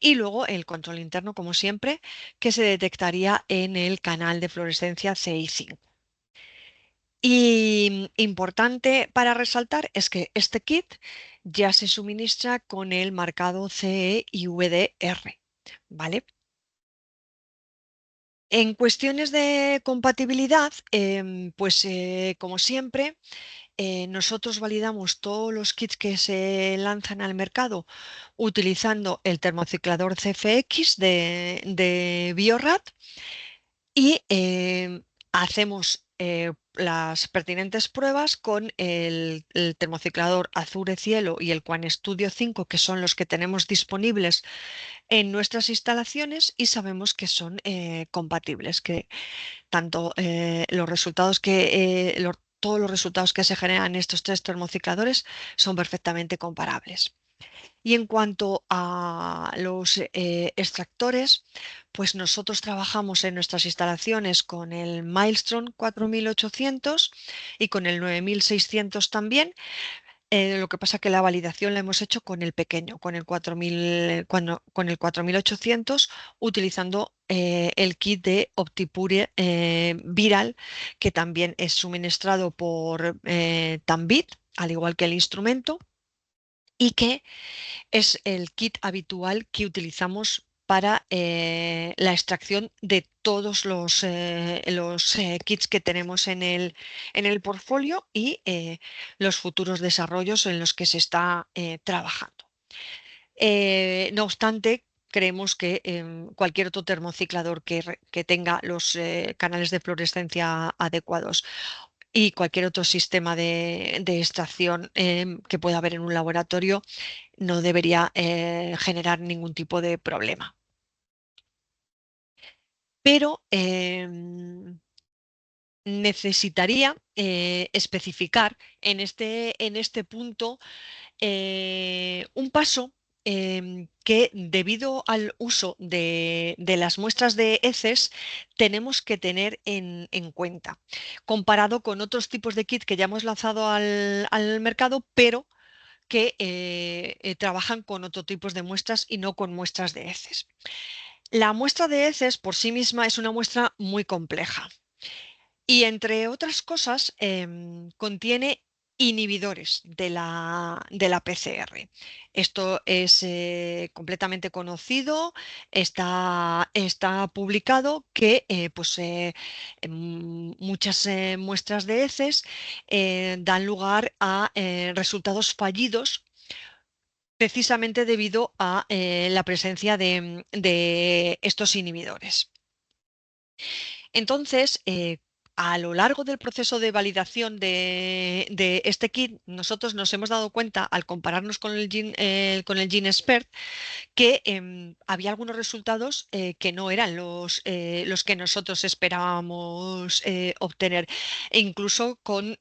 y luego el control interno, como siempre, que se detectaría en el canal de fluorescencia CI5. Y importante para resaltar es que este kit ya se suministra con el marcado CE y VDR, ¿vale? En cuestiones de compatibilidad, pues como siempre, nosotros validamos todos los kits que se lanzan al mercado utilizando el termociclador CFX de Biorad y hacemos las pertinentes pruebas con el termociclador Azure Cielo y el Quan Studio 5, que son los que tenemos disponibles en nuestras instalaciones y sabemos que son compatibles, que tanto los resultados todos los resultados que se generan en estos tres termocicladores son perfectamente comparables. Y en cuanto a los extractores, pues nosotros trabajamos en nuestras instalaciones con el Milestone 4800 y con el 9600 también. Lo que pasa que la validación la hemos hecho con el pequeño, con el 4000, con el 4800, utilizando el kit de Optipure Viral, que también es suministrado por Tambit, al igual que el instrumento, y que es el kit habitual que utilizamos para la extracción de todos los kits que tenemos en el portfolio y los futuros desarrollos en los que se está trabajando. No obstante, creemos que cualquier otro termociclador que tenga los canales de fluorescencia adecuados y cualquier otro sistema de extracción que pueda haber en un laboratorio no debería generar ningún tipo de problema. Pero necesitaría especificar en este punto un paso que debido al uso de las muestras de heces tenemos que tener en cuenta, comparado con otros tipos de kit que ya hemos lanzado al mercado, pero que trabajan con otro tipos de muestras y no con muestras de heces. La muestra de heces por sí misma es una muestra muy compleja y entre otras cosas contiene inhibidores de la PCR. Esto es completamente conocido, está publicado que muchas muestras de heces dan lugar a resultados fallidos precisamente debido a la presencia de estos inhibidores. Entonces, a lo largo del proceso de validación de este kit, nosotros nos hemos dado cuenta, al compararnos con el GeneXpert, que había algunos resultados que no eran los que nosotros esperábamos obtener, e incluso con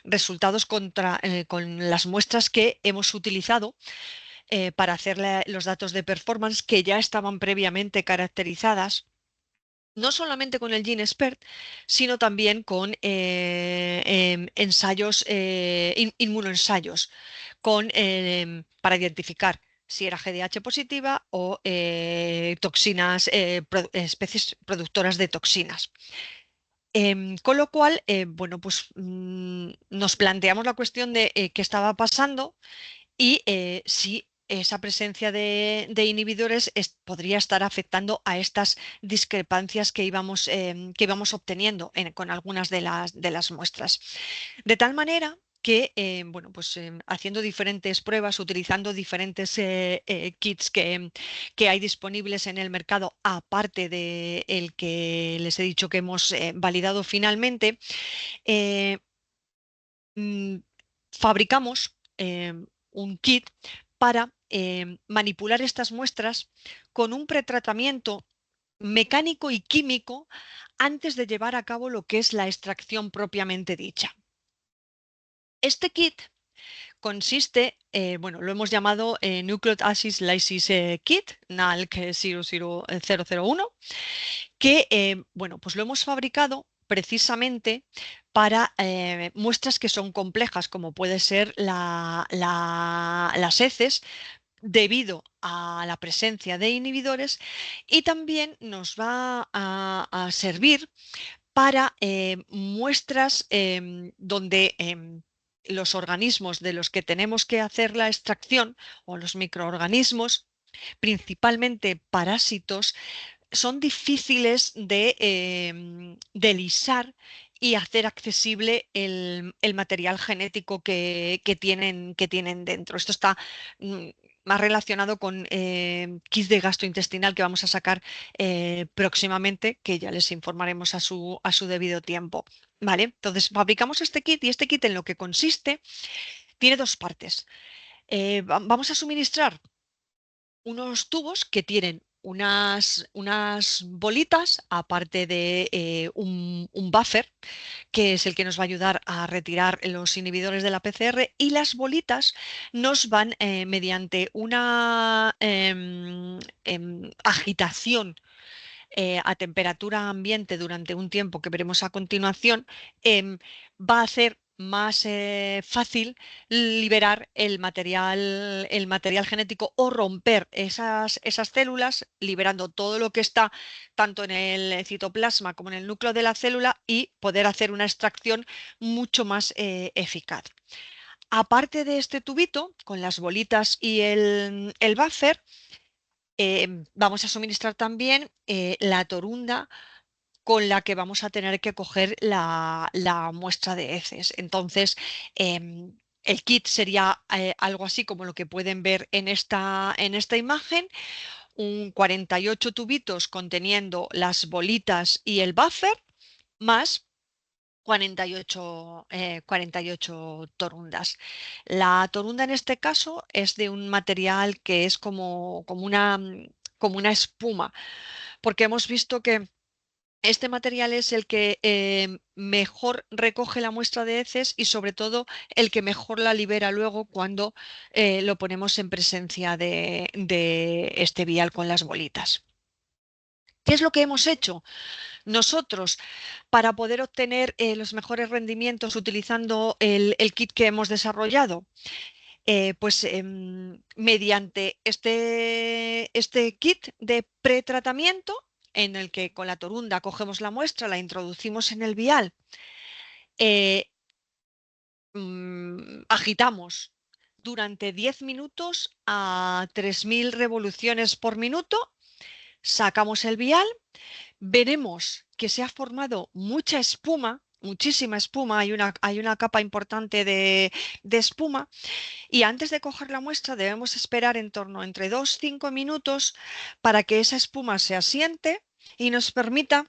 resultados con las muestras que hemos utilizado para hacer los datos de performance que ya estaban previamente caracterizadas no solamente con el GeneXpert, sino también con ensayos, inmunoensayos, para identificar si era GDH positiva o toxinas, especies productoras de toxinas. Con lo cual, bueno, pues nos planteamos la cuestión de qué estaba pasando y si esa presencia de inhibidores podría estar afectando a estas discrepancias que íbamos obteniendo con algunas de las muestras. De tal manera que, bueno, pues haciendo diferentes pruebas, utilizando diferentes kits que hay disponibles en el mercado, aparte de el que les he dicho que hemos validado finalmente, eh, mm, fabricamos un kit para manipular estas muestras con un pretratamiento mecánico y químico antes de llevar a cabo lo que es la extracción propiamente dicha. Este kit consiste, bueno, lo hemos llamado Nucleic Acid Lysis Kit, NALK 00001, que, bueno, pues lo hemos fabricado precisamente para muestras que son complejas, como puede ser las heces, debido a la presencia de inhibidores, y también nos va a servir para muestras donde los organismos de los que tenemos que hacer la extracción o los microorganismos, principalmente parásitos, son difíciles de lisar y hacer accesible el material genético que tienen dentro. Esto está mm, más relacionado con kits de gastrointestinal que vamos a sacar próximamente, que ya les informaremos a su debido tiempo. ¿Vale? Entonces, fabricamos este kit y este kit en lo que consiste tiene dos partes. Vamos a suministrar unos tubos que tienen unas bolitas, aparte de un buffer, que es el que nos va a ayudar a retirar los inhibidores de la PCR, y las bolitas nos van mediante una agitación a temperatura ambiente durante un tiempo que veremos a continuación, va a hacer más fácil liberar el material genético o romper esas células, liberando todo lo que está tanto en el citoplasma como en el núcleo de la célula y poder hacer una extracción mucho más eficaz. Aparte de este tubito, con las bolitas y el buffer, vamos a suministrar también la torunda con la que vamos a tener que coger la muestra de heces. Entonces, el kit sería algo así como lo que pueden ver en esta imagen, un 48 tubitos conteniendo las bolitas y el buffer, más 48 torundas. La torunda en este caso es de un material que es como una espuma, porque hemos visto que este material es el que mejor recoge la muestra de heces y sobre todo el que mejor la libera luego cuando lo ponemos en presencia de este vial con las bolitas. ¿Qué es lo que hemos hecho nosotros para poder obtener los mejores rendimientos utilizando el kit que hemos desarrollado? Mediante este kit de pretratamiento, en el que con la torunda cogemos la muestra, la introducimos en el vial, eh, agitamos durante 10 minutos a 3000 revoluciones por minuto, sacamos el vial, veremos que se ha formado mucha espuma, muchísima espuma, hay una capa importante de espuma. Y antes de coger la muestra debemos esperar en torno entre 2 y 5 minutos para que esa espuma se asiente y nos permita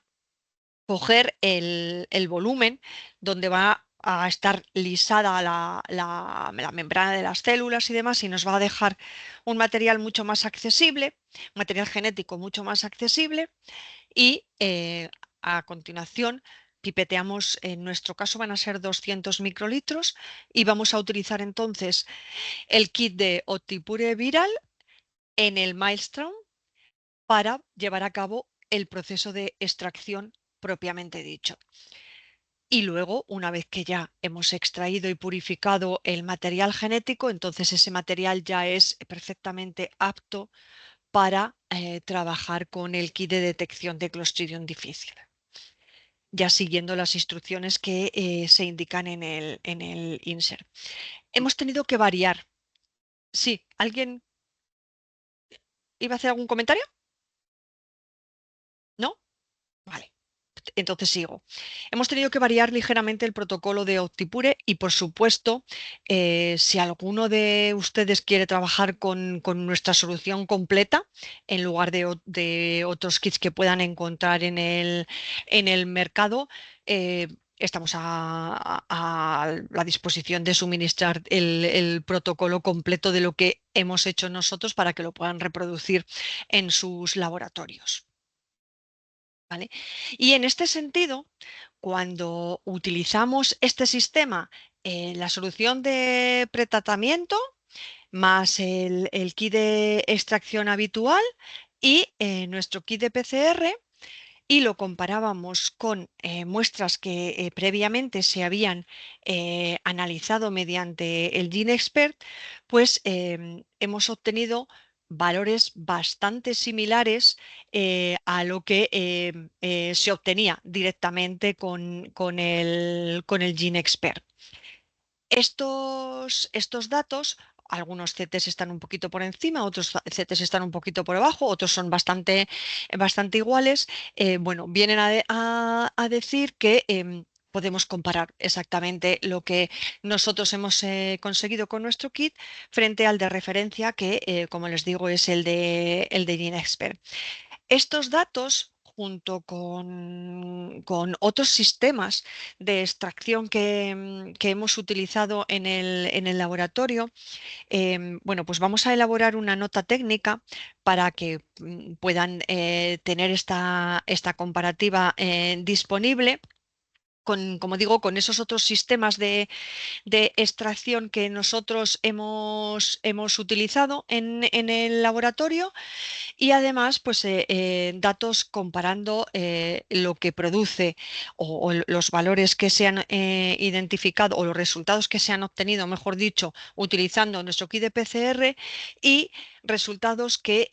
coger el volumen donde va a estar lisada la membrana de las células y demás, y nos va a dejar un material mucho más accesible, material genético mucho más accesible, y a continuación pipeteamos, en nuestro caso van a ser 200 microlitros, y vamos a utilizar entonces el kit de Optipure Viral en el Maelstrom para llevar a cabo el proceso de extracción propiamente dicho. Y luego, una vez que ya hemos extraído y purificado el material genético, entonces ese material ya es perfectamente apto para trabajar con el kit de detección de Clostridium difficile, ya siguiendo las instrucciones que se indican en el insert. Hemos tenido que variar. Sí, ¿alguien iba a hacer algún comentario? ¿No? Vale. Entonces sigo. Hemos tenido que variar ligeramente el protocolo de Optipure y, por supuesto, si alguno de ustedes quiere trabajar con nuestra solución completa en lugar de otros kits que puedan encontrar en el mercado, estamos a la disposición de suministrar el protocolo completo de lo que hemos hecho nosotros para que lo puedan reproducir en sus laboratorios. ¿Vale? Y en este sentido, cuando utilizamos este sistema, la solución de pretratamiento más el kit de extracción habitual y nuestro kit de PCR, y lo comparábamos con muestras que previamente se habían analizado mediante el GeneXpert, pues hemos obtenido valores bastante similares a lo que se obtenía directamente con el GeneXpert. Estos datos, algunos CTs están un poquito por encima, otros CTs están un poquito por abajo, otros son bastante iguales. Bueno, vienen a decir que podemos comparar exactamente lo que nosotros hemos conseguido con nuestro kit frente al de referencia que, como les digo, es el de GeneXpert. Estos datos, junto con otros sistemas de extracción que hemos utilizado en el laboratorio, bueno, pues vamos a elaborar una nota técnica para que puedan tener esta comparativa disponible. Como digo, con esos otros sistemas de extracción que nosotros hemos utilizado en el laboratorio y además, pues datos comparando lo que produce o los valores que se han identificado o los resultados que se han obtenido, mejor dicho, utilizando nuestro kit de PCR y resultados que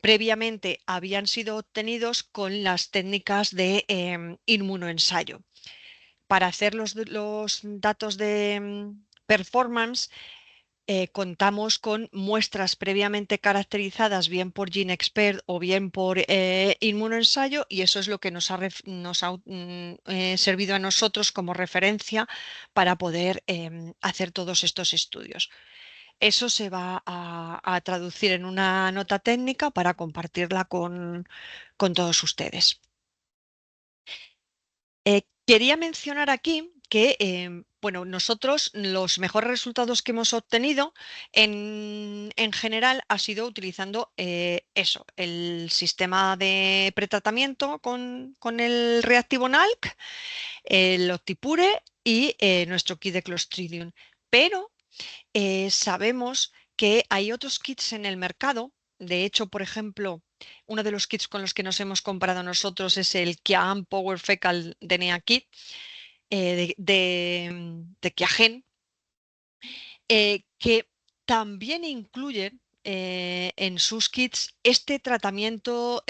previamente habían sido obtenidos con las técnicas de inmunoensayo. Para hacer los datos de performance, contamos con muestras previamente caracterizadas bien por GeneXpert o bien por inmunoensayo y eso es lo que nos ha servido a nosotros como referencia para poder hacer todos estos estudios. Eso se va a traducir en una nota técnica para compartirla con todos ustedes. Quería mencionar aquí que, bueno, nosotros los mejores resultados que hemos obtenido en general ha sido utilizando eso, el sistema de pretratamiento con el reactivo NALC, el Optipure y nuestro kit de Clostridium. Pero sabemos que hay otros kits en el mercado. De hecho, por ejemplo, uno de los kits con los que nos hemos comparado nosotros es el Kiaam Power Fecal DNA Kit de Kiagen, que también incluyen en sus kits este tratamiento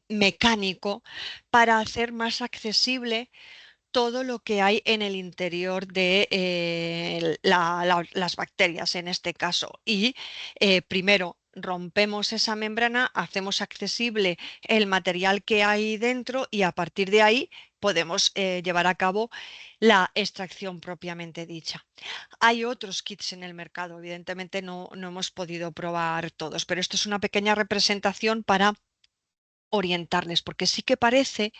mecánico para hacer más accesible todo lo que hay en el interior de las bacterias en este caso. Y primero rompemos esa membrana, hacemos accesible el material que hay dentro y a partir de ahí podemos llevar a cabo la extracción propiamente dicha. Hay otros kits en el mercado, evidentemente no hemos podido probar todos, pero esto es una pequeña representación para orientarles, porque sí que parece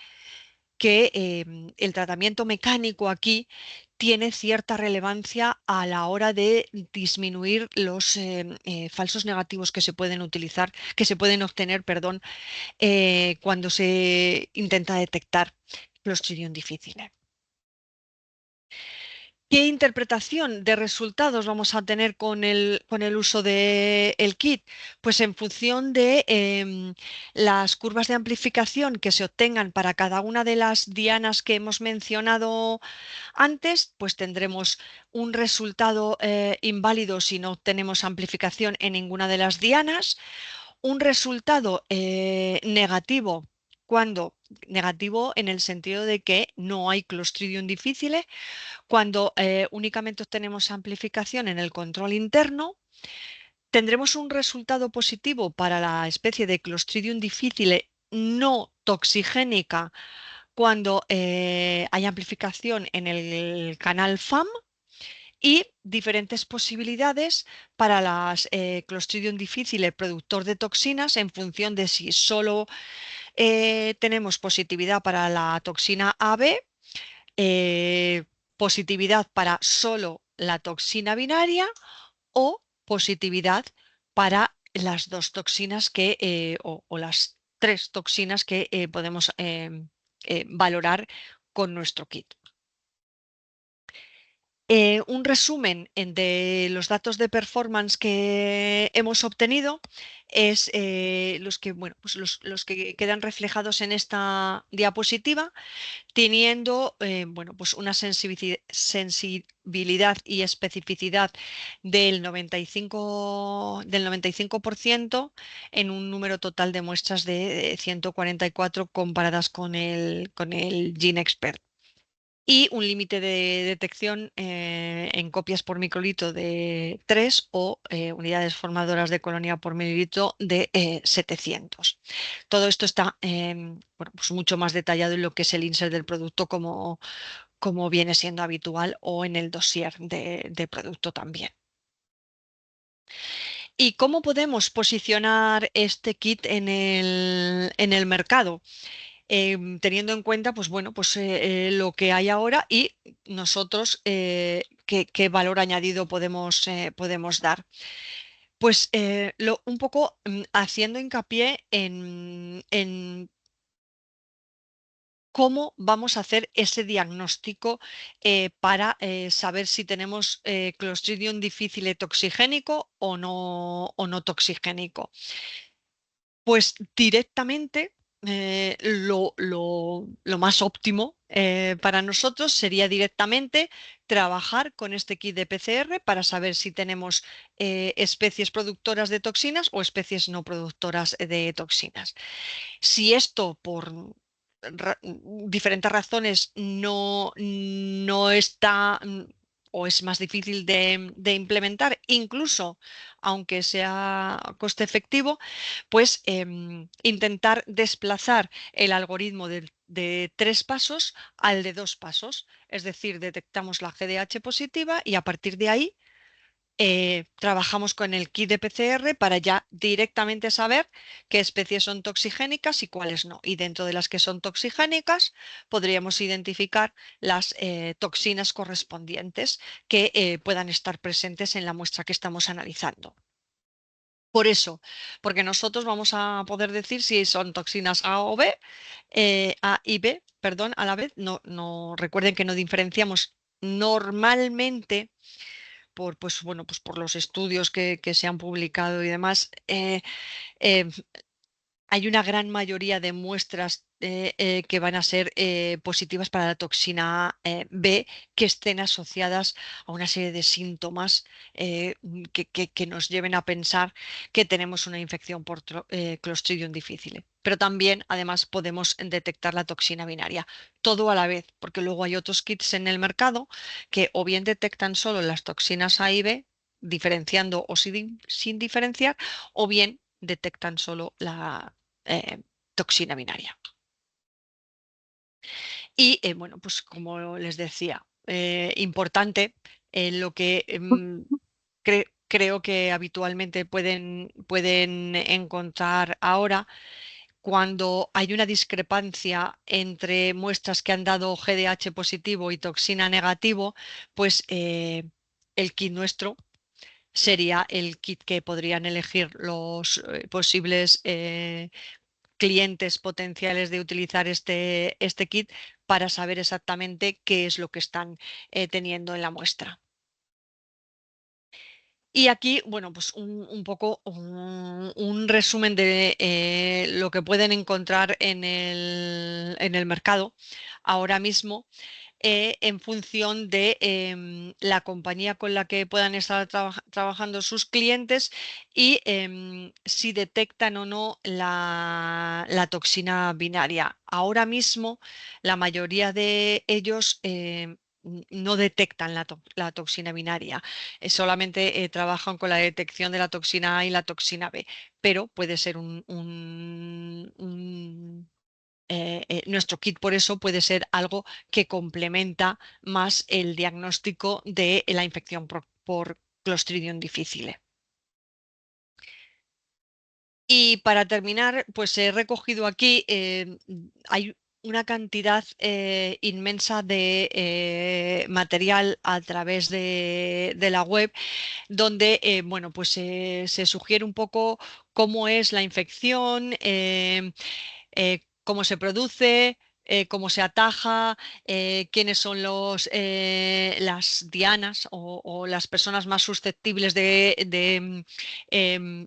que el tratamiento mecánico aquí tiene cierta relevancia a la hora de disminuir los falsos negativos que se pueden utilizar, que se pueden obtener, perdón, cuando se intenta detectar Clostridium difficile. ¿Qué interpretación de resultados vamos a tener con el uso del kit? Pues en función de las curvas de amplificación que se obtengan para cada una de las dianas que hemos mencionado antes, pues tendremos un resultado inválido si no obtenemos amplificación en ninguna de las dianas, un resultado negativo cuando negativo en el sentido de que no hay Clostridium difficile, cuando únicamente obtenemos amplificación en el control interno, tendremos un resultado positivo para la especie de Clostridium difficile no toxigénica cuando hay amplificación en el canal FAM y diferentes posibilidades para las Clostridium difficile productor de toxinas en función de si solo tenemos positividad para la toxina AB, eh, positividad para solo la toxina binaria o positividad para las dos toxinas o las tres toxinas que podemos valorar con nuestro kit. Un resumen de los datos de performance que hemos obtenido es los que, bueno, pues los que quedan reflejados en esta diapositiva, teniendo bueno, pues una sensibilidad y especificidad del 95% en un número total de muestras de 144 comparadas con el GeneXpert, y un límite de detección en copias por microlitro de 3 o unidades formadoras de colonia por mililitro de 700. Todo esto está bueno, pues mucho más detallado en lo que es el insert del producto, como viene siendo habitual, o en el dossier de producto también. ¿Y cómo podemos posicionar este kit en el mercado? Teniendo en cuenta, pues bueno, pues lo que hay ahora y nosotros qué valor añadido podemos dar. Pues un poco haciendo hincapié en cómo vamos a hacer ese diagnóstico para saber si tenemos Clostridium difficile toxigénico o no toxigénico. Pues directamente lo más óptimo para nosotros sería directamente trabajar con este kit de PCR para saber si tenemos especies productoras de toxinas o especies no productoras de toxinas. Si esto por diferentes razones no está o es más difícil de implementar, incluso aunque sea coste efectivo, pues intentar desplazar el algoritmo de 3 pasos al de 2 pasos. Es decir, detectamos la GDH positiva y a partir de ahí trabajamos con el kit de PCR para ya directamente saber qué especies son toxigénicas y cuáles no. Y dentro de las que son toxigénicas, podríamos identificar las toxinas correspondientes que puedan estar presentes en la muestra que estamos analizando. Por eso, porque nosotros vamos a poder decir si son toxinas A o B, A y B, perdón, a la vez. No, recuerden que no diferenciamos normalmente pues bueno, pues por los estudios que se han publicado y demás. Eh, Hay una gran mayoría de muestras que van a ser positivas para la toxina B, que estén asociadas a una serie de síntomas que nos lleven a pensar que tenemos una infección por Clostridium difficile. Pero también, además, podemos detectar la toxina binaria, todo a la vez, porque luego hay otros kits en el mercado que o bien detectan solo las toxinas A y B, diferenciando o sin diferenciar, o bien detectan solo la toxina binaria. Y bueno, pues como les decía, importante lo que creo que habitualmente pueden encontrar ahora cuando hay una discrepancia entre muestras que han dado GDH positivo y toxina negativo, pues el kit nuestro sería el kit que podrían elegir los posibles clientes potenciales de utilizar este kit para saber exactamente qué es lo que están teniendo en la muestra. Y aquí, bueno, pues un poco un resumen de lo que pueden encontrar en el mercado ahora mismo en función de la compañía con la que puedan estar trabajando sus clientes y si detectan o no la toxina binaria. Ahora mismo, la mayoría de ellos no detectan la toxina binaria, solamente trabajan con la detección de la toxina A y la toxina B, pero puede ser nuestro kit, por eso puede ser algo que complementa más el diagnóstico de la infección por Clostridium difficile. Y para terminar, pues he recogido aquí, hay una cantidad inmensa de material a través de la web donde, bueno, pues se sugiere un poco cómo es la infección, cómo se produce, cómo se ataja, quiénes son las dianas o las personas más susceptibles de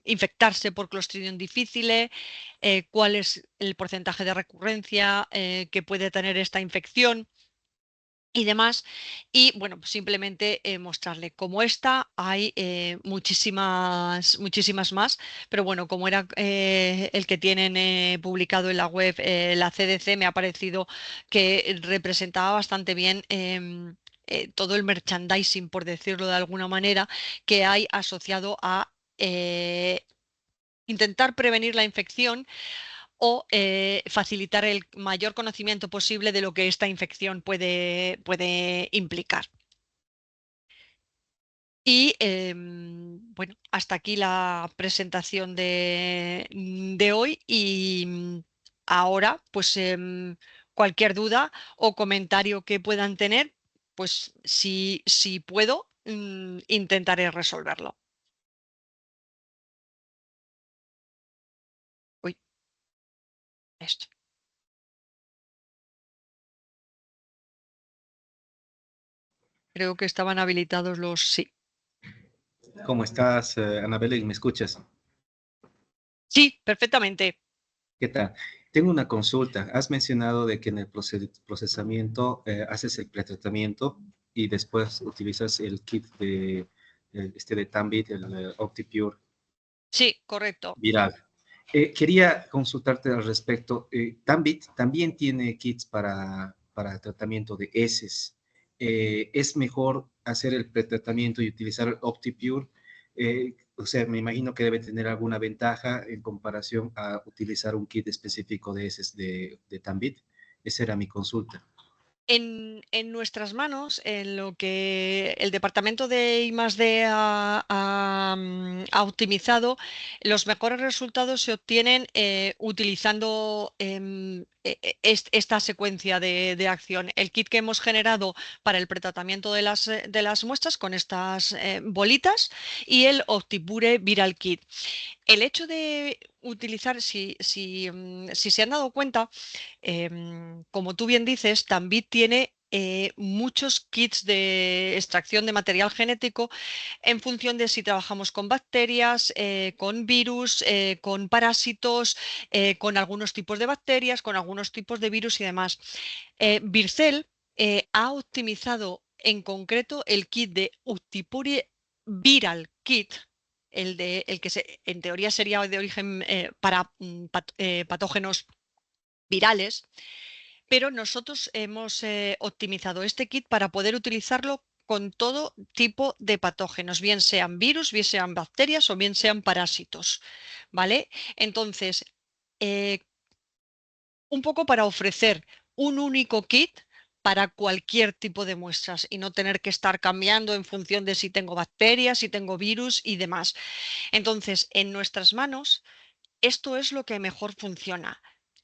infectarse por Clostridium difficile, cuál es el porcentaje de recurrencia que puede tener esta infección y demás. Y bueno, pues simplemente mostrarle como esta hay muchísimas más, pero bueno, como era el que tienen publicado en la web la CDC, me ha parecido que representaba bastante bien. Todo el merchandising, por decirlo de alguna manera, que hay asociado a intentar prevenir la infección o facilitar el mayor conocimiento posible de lo que esta infección puede implicar. Y bueno, hasta aquí la presentación de hoy y ahora, pues cualquier duda o comentario que puedan tener, pues si puedo, intentaré resolverlo. Uy, esto. Creo que estaban habilitados los sí. ¿Cómo estás, Anabel? ¿Me escuchas? Sí, perfectamente. ¿Qué tal? Tengo una consulta. Has mencionado de que en el procesamiento haces el pretratamiento y después utilizas el kit de Tambit, el OptiPure Sí, correcto. viral. Quería consultarte al respecto. Tambit también tiene kits para tratamiento de heces. ¿Es mejor hacer el pretratamiento y utilizar el OptiPure? O sea, me imagino que debe tener alguna ventaja en comparación a utilizar un kit específico de heces de Tambit. Esa era mi consulta. En nuestras manos, en lo que el departamento de I+D ha optimizado, los mejores resultados se obtienen utilizando esta secuencia de acción. El kit que hemos generado para el pretratamiento de las muestras con estas bolitas y el Optipure Viral Kit. El hecho de utilizar, si se han dado cuenta, como tú bien dices, Tambit tiene muchos kits de extracción de material genético en función de si trabajamos con bacterias, con virus, con parásitos, con algunos tipos de bacterias, con algunos tipos de virus y demás. Vircel ha optimizado en concreto el kit de Optipure Viral Kit, el que en teoría sería de origen para patógenos virales, pero nosotros hemos optimizado este kit para poder utilizarlo con todo tipo de patógenos, bien sean virus, bien sean bacterias o bien sean parásitos, ¿vale? Entonces, eh, un poco para ofrecer un único kit para cualquier tipo de muestras y no tener que estar cambiando en función de si tengo bacterias, si tengo virus y demás. Entonces, en nuestras manos, esto es lo que mejor funciona.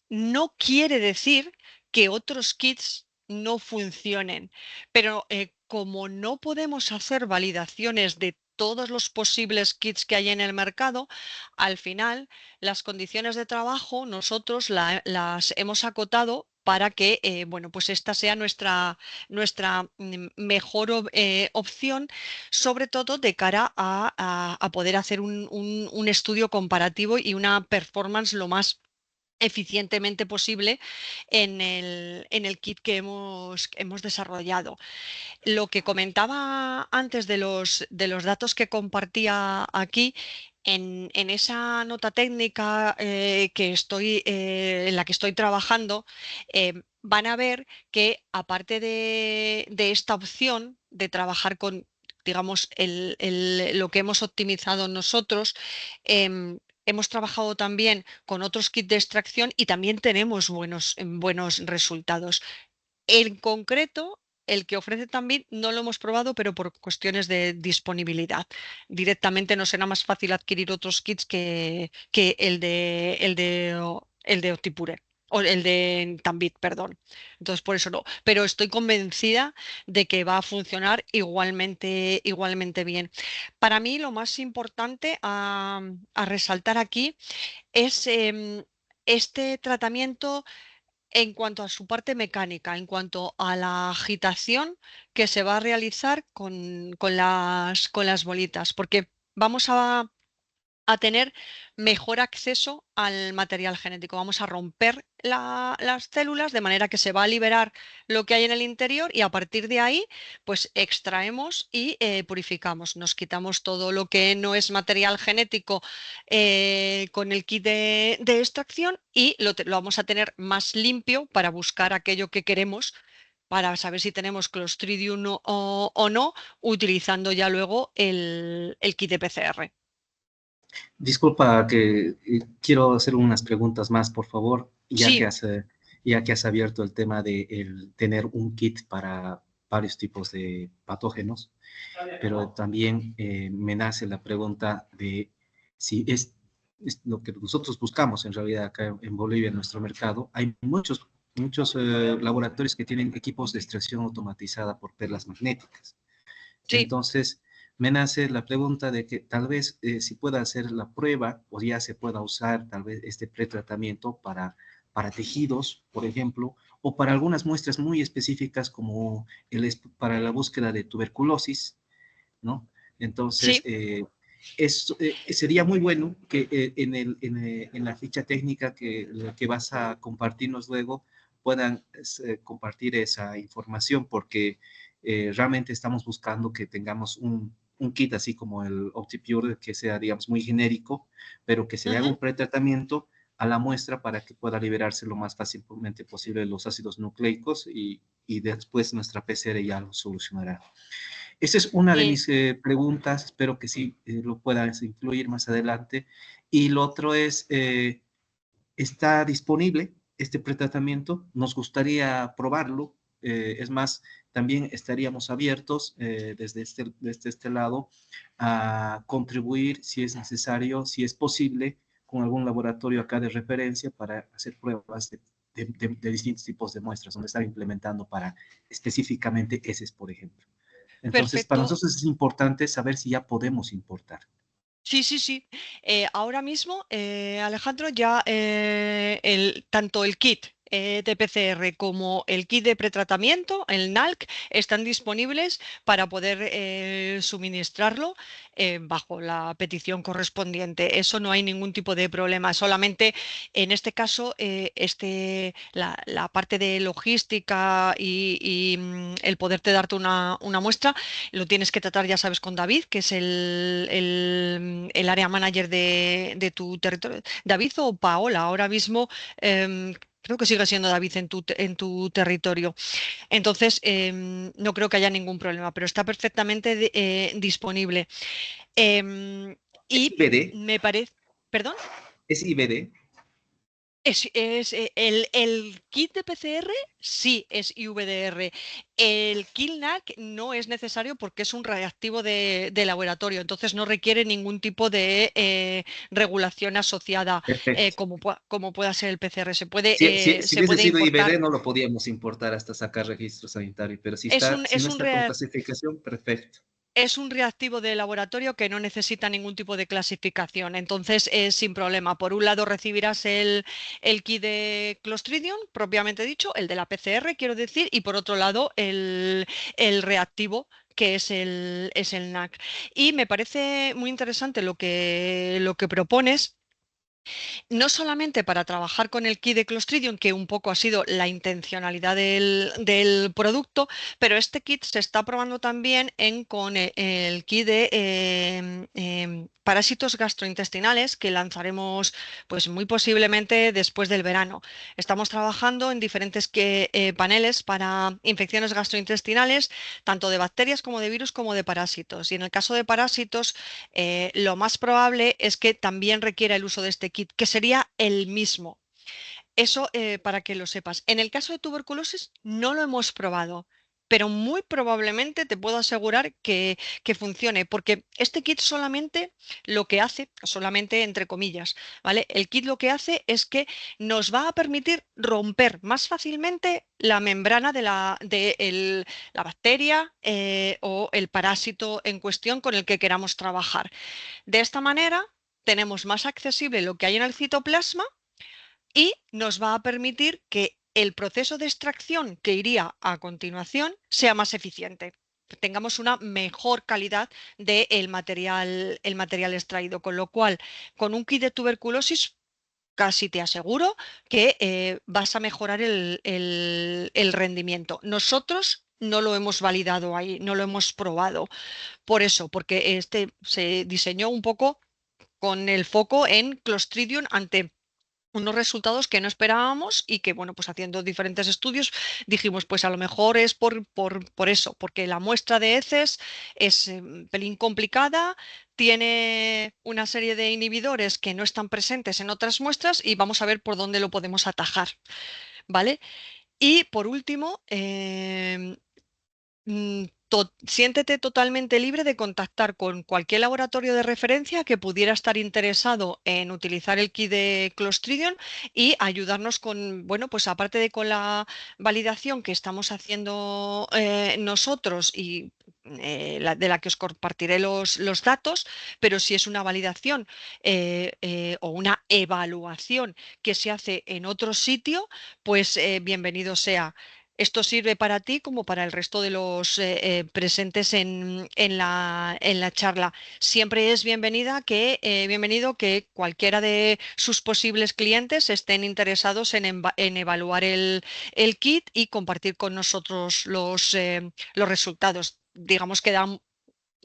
No quiere decir que otros kits no funcionen, pero como no podemos hacer validaciones de todos los posibles kits que hay en el mercado, al final las condiciones de trabajo nosotros las hemos acotado para que bueno, pues esta sea nuestra mejor opción, sobre todo de cara a poder hacer un estudio comparativo y una performance lo más eficientemente posible en el kit que hemos desarrollado. Lo que comentaba antes de los datos que compartía aquí, en esa nota técnica en la que estoy trabajando, van a ver que aparte de esta opción de trabajar con, digamos, lo que hemos optimizado nosotros, hemos trabajado también con otros kits de extracción y también tenemos buenos resultados. En concreto, el que ofrece también no lo hemos probado, pero por cuestiones de disponibilidad. Directamente nos será más fácil adquirir otros kits que el de Optipure. O el de Tambit, perdón. Entonces, por eso no. Pero estoy convencida de que va a funcionar igualmente bien. Para mí, lo más importante a resaltar aquí es este tratamiento En cuanto a su parte mecánica, en cuanto a la agitación que se va a realizar con las bolitas, porque vamos a tener mejor acceso al material genético. Vamos a romper las células de manera que se va a liberar lo que hay en el interior y a partir de ahí, pues extraemos y purificamos. Nos quitamos todo lo que no es material genético con el kit de extracción y lo vamos a tener más limpio para buscar aquello que queremos. Para saber si tenemos Clostridium o no, utilizando ya luego el kit de PCR. Disculpa que quiero hacer unas preguntas más, por favor, Sí, ya que has abierto el tema de el tener un kit para varios tipos de patógenos, pero también me nace la pregunta de si es lo que nosotros buscamos en realidad acá en Bolivia, en nuestro mercado. Hay muchos laboratorios que tienen equipos de extracción automatizada por perlas magnéticas. sí. Entonces, me nace la pregunta de que tal vez si pueda hacer la prueba o ya se pueda usar tal vez este pretratamiento para tejidos, por ejemplo, o para algunas muestras muy específicas como para la búsqueda de tuberculosis, ¿no? Entonces, Sí, sería muy bueno que en la ficha técnica que vas a compartirnos luego puedan compartir esa información porque realmente estamos buscando que tengamos un kit así como el OptiPure que sea, digamos, muy genérico, pero que se le haga ujú. un pretratamiento a la muestra para que pueda liberarse lo más fácilmente posible los ácidos nucleicos y después nuestra PCR ya lo solucionará. Esa es una de Eh, mis preguntas, espero que sí lo puedas incluir más adelante. Y lo otro es, ¿está disponible este pretratamiento? Nos gustaría probarlo. Es más, también estaríamos abiertos desde este lado a contribuir si es necesario, si es posible, con algún laboratorio acá de referencia para hacer pruebas de distintos tipos de muestras, donde estar implementando para específicamente heces, por ejemplo. Entonces, para Perfecto. nosotros es importante saber si ya podemos importar. Sí, sí, sí. Ahora mismo, Alejandro, ya tanto el kit de PCR como el kit de pretratamiento, el NALC, están disponibles para poder suministrarlo bajo la petición correspondiente. Eso no hay ningún tipo de problema. Solamente en este caso, la parte de logística y el poderte darte una muestra lo tienes que tratar, ya sabes, con David, que es el área manager de tu territorio. David o Paola, ahora mismo creo que sigue siendo David en tu territorio. Entonces, no creo que haya ningún problema, pero está perfectamente disponible. Em, ¿Es y IBD? me parece, ¿perdón? ¿Es IBD? El kit de PCR sí es IVDR. El KILNAC no es necesario porque es un reactivo de laboratorio, entonces no requiere ningún tipo de regulación asociada Perfecto. como pueda ser el PCR. Si Se hubiese puede sido importar. IBD, no lo podíamos importar hasta sacar registro sanitario, pero Es si no está con clasificación, perfecto. Es un reactivo de laboratorio que no necesita ningún tipo de clasificación, entonces es sin problema. Por un lado recibirás el kit de Clostridium, propiamente dicho, el de la PCR, quiero decir, y por otro lado el reactivo que es el NAC. Y me parece muy interesante lo que propones no solamente para trabajar con el kit de Clostridium, que un poco ha sido la intencionalidad del producto, pero este kit se está probando también con el kit de parásitos gastrointestinales que lanzaremos pues muy posiblemente después del verano. Estamos trabajando en diferentes paneles para infecciones gastrointestinales, tanto de bacterias como de virus como de parásitos. Y en el caso de parásitos, lo más probable es que también requiera el uso de este kit, que sería el mismo. Eso para que lo sepas. En el caso de tuberculosis no lo hemos probado, pero muy probablemente te puedo asegurar que funcione, porque este kit solamente lo que hace, solamente entre comillas, ¿vale? El kit lo que hace es que nos va a permitir romper más fácilmente la membrana la bacteria o el parásito en cuestión con el que queramos trabajar. De esta manera, tenemos más accesible lo que hay en el citoplasma y nos va a permitir que el proceso de extracción que iría a continuación sea más eficiente, tengamos una mejor calidad del el material extraído, con lo cual con un kit de tuberculosis casi te aseguro que vas a mejorar el rendimiento. Nosotros no lo hemos validado ahí, no lo hemos probado. Por eso, porque este se diseñó un poco con el foco en Clostridium ante unos resultados que no esperábamos y que, bueno, pues haciendo diferentes estudios dijimos, pues a lo mejor es por eso, porque la muestra de heces es un pelín complicada, tiene una serie de inhibidores que no están presentes en otras muestras y vamos a ver por dónde lo podemos atajar, ¿vale? Y por último, siéntete totalmente libre de contactar con cualquier laboratorio de referencia que pudiera estar interesado en utilizar el kit de Clostridium y ayudarnos con, bueno, pues aparte de con la validación que estamos haciendo nosotros y de la que os compartiré los datos, pero si es una validación o una evaluación que se hace en otro sitio, pues bienvenido sea. Esto sirve para ti como para el resto de los presentes en la charla. Siempre es bienvenido que cualquiera de sus posibles clientes estén interesados en evaluar el kit y compartir con nosotros los resultados. Digamos que dan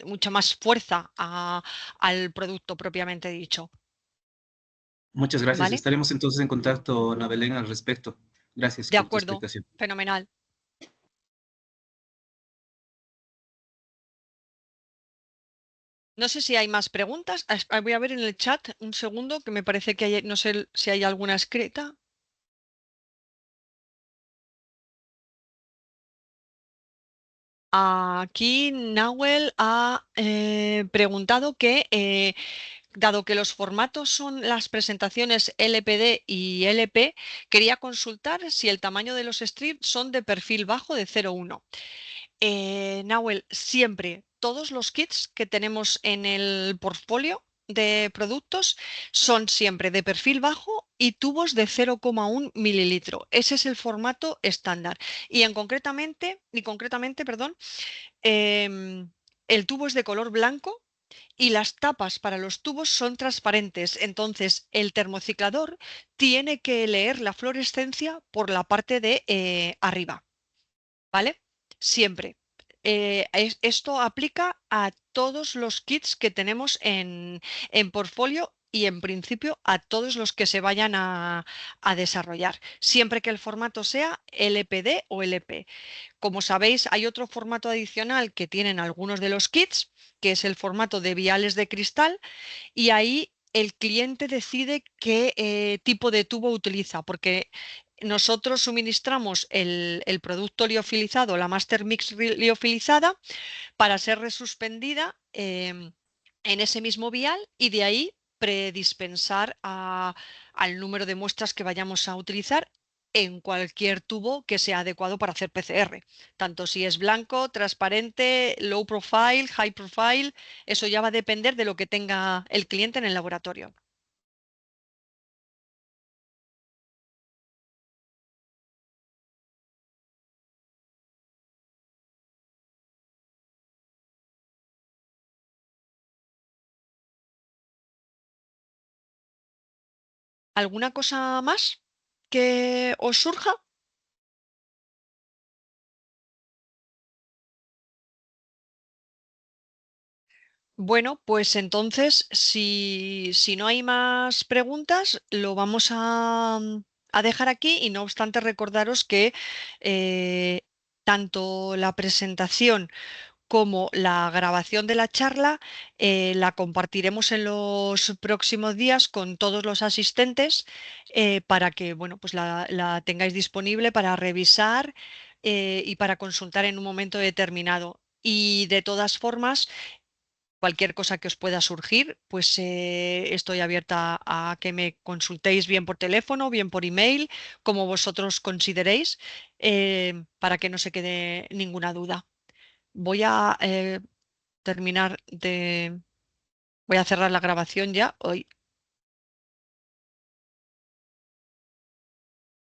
mucha más fuerza al producto propiamente dicho. Muchas gracias. ¿Vale? Estaremos entonces en contacto, Ana Belén, al respecto. Gracias De por tu acuerdo. explicación. Fenomenal. No sé si hay más preguntas. Voy a ver en el chat un segundo, que me parece que hay, no sé si hay alguna escrita. Aquí Nahuel ha preguntado que, dado que los formatos son las presentaciones LPD y LP, quería consultar si el tamaño de los strips son de perfil bajo de 0,1. Nahuel, siempre, todos los kits que tenemos en el portfolio de productos son siempre de perfil bajo y tubos de 0,1 mililitro. Ese es el formato estándar. Y concretamente, perdón, el tubo es de color blanco y las tapas para los tubos son transparentes. Entonces, el termociclador tiene que leer la fluorescencia por la parte de arriba. ¿Vale? Siempre. Esto aplica a todos los kits que tenemos en portfolio y en principio a todos los que se vayan a desarrollar, siempre que el formato sea LPD o LP. Como sabéis, hay otro formato adicional que tienen algunos de los kits, que es el formato de viales de cristal, y ahí el cliente decide qué tipo de tubo utiliza, porque nosotros suministramos el producto liofilizado, la Master Mix liofilizada, para ser resuspendida en ese mismo vial y de ahí predispensar al número de muestras que vayamos a utilizar en cualquier tubo que sea adecuado para hacer PCR. Tanto si es blanco, transparente, low profile, high profile, eso ya va a depender de lo que tenga el cliente en el laboratorio. ¿Alguna cosa más que os surja? Bueno, pues entonces, si no hay más preguntas, lo vamos a dejar aquí y no obstante recordaros que eh, tanto la presentación como la grabación de la charla la compartiremos en los próximos días con todos los asistentes para que, bueno, pues la tengáis disponible para revisar y para consultar en un momento determinado. Y de todas formas, cualquier cosa que os pueda surgir, pues estoy abierta a que me consultéis bien por teléfono, bien por email, como vosotros consideréis, para que no se quede ninguna duda. Voy a terminar de... Voy a cerrar la grabación ya. Hoy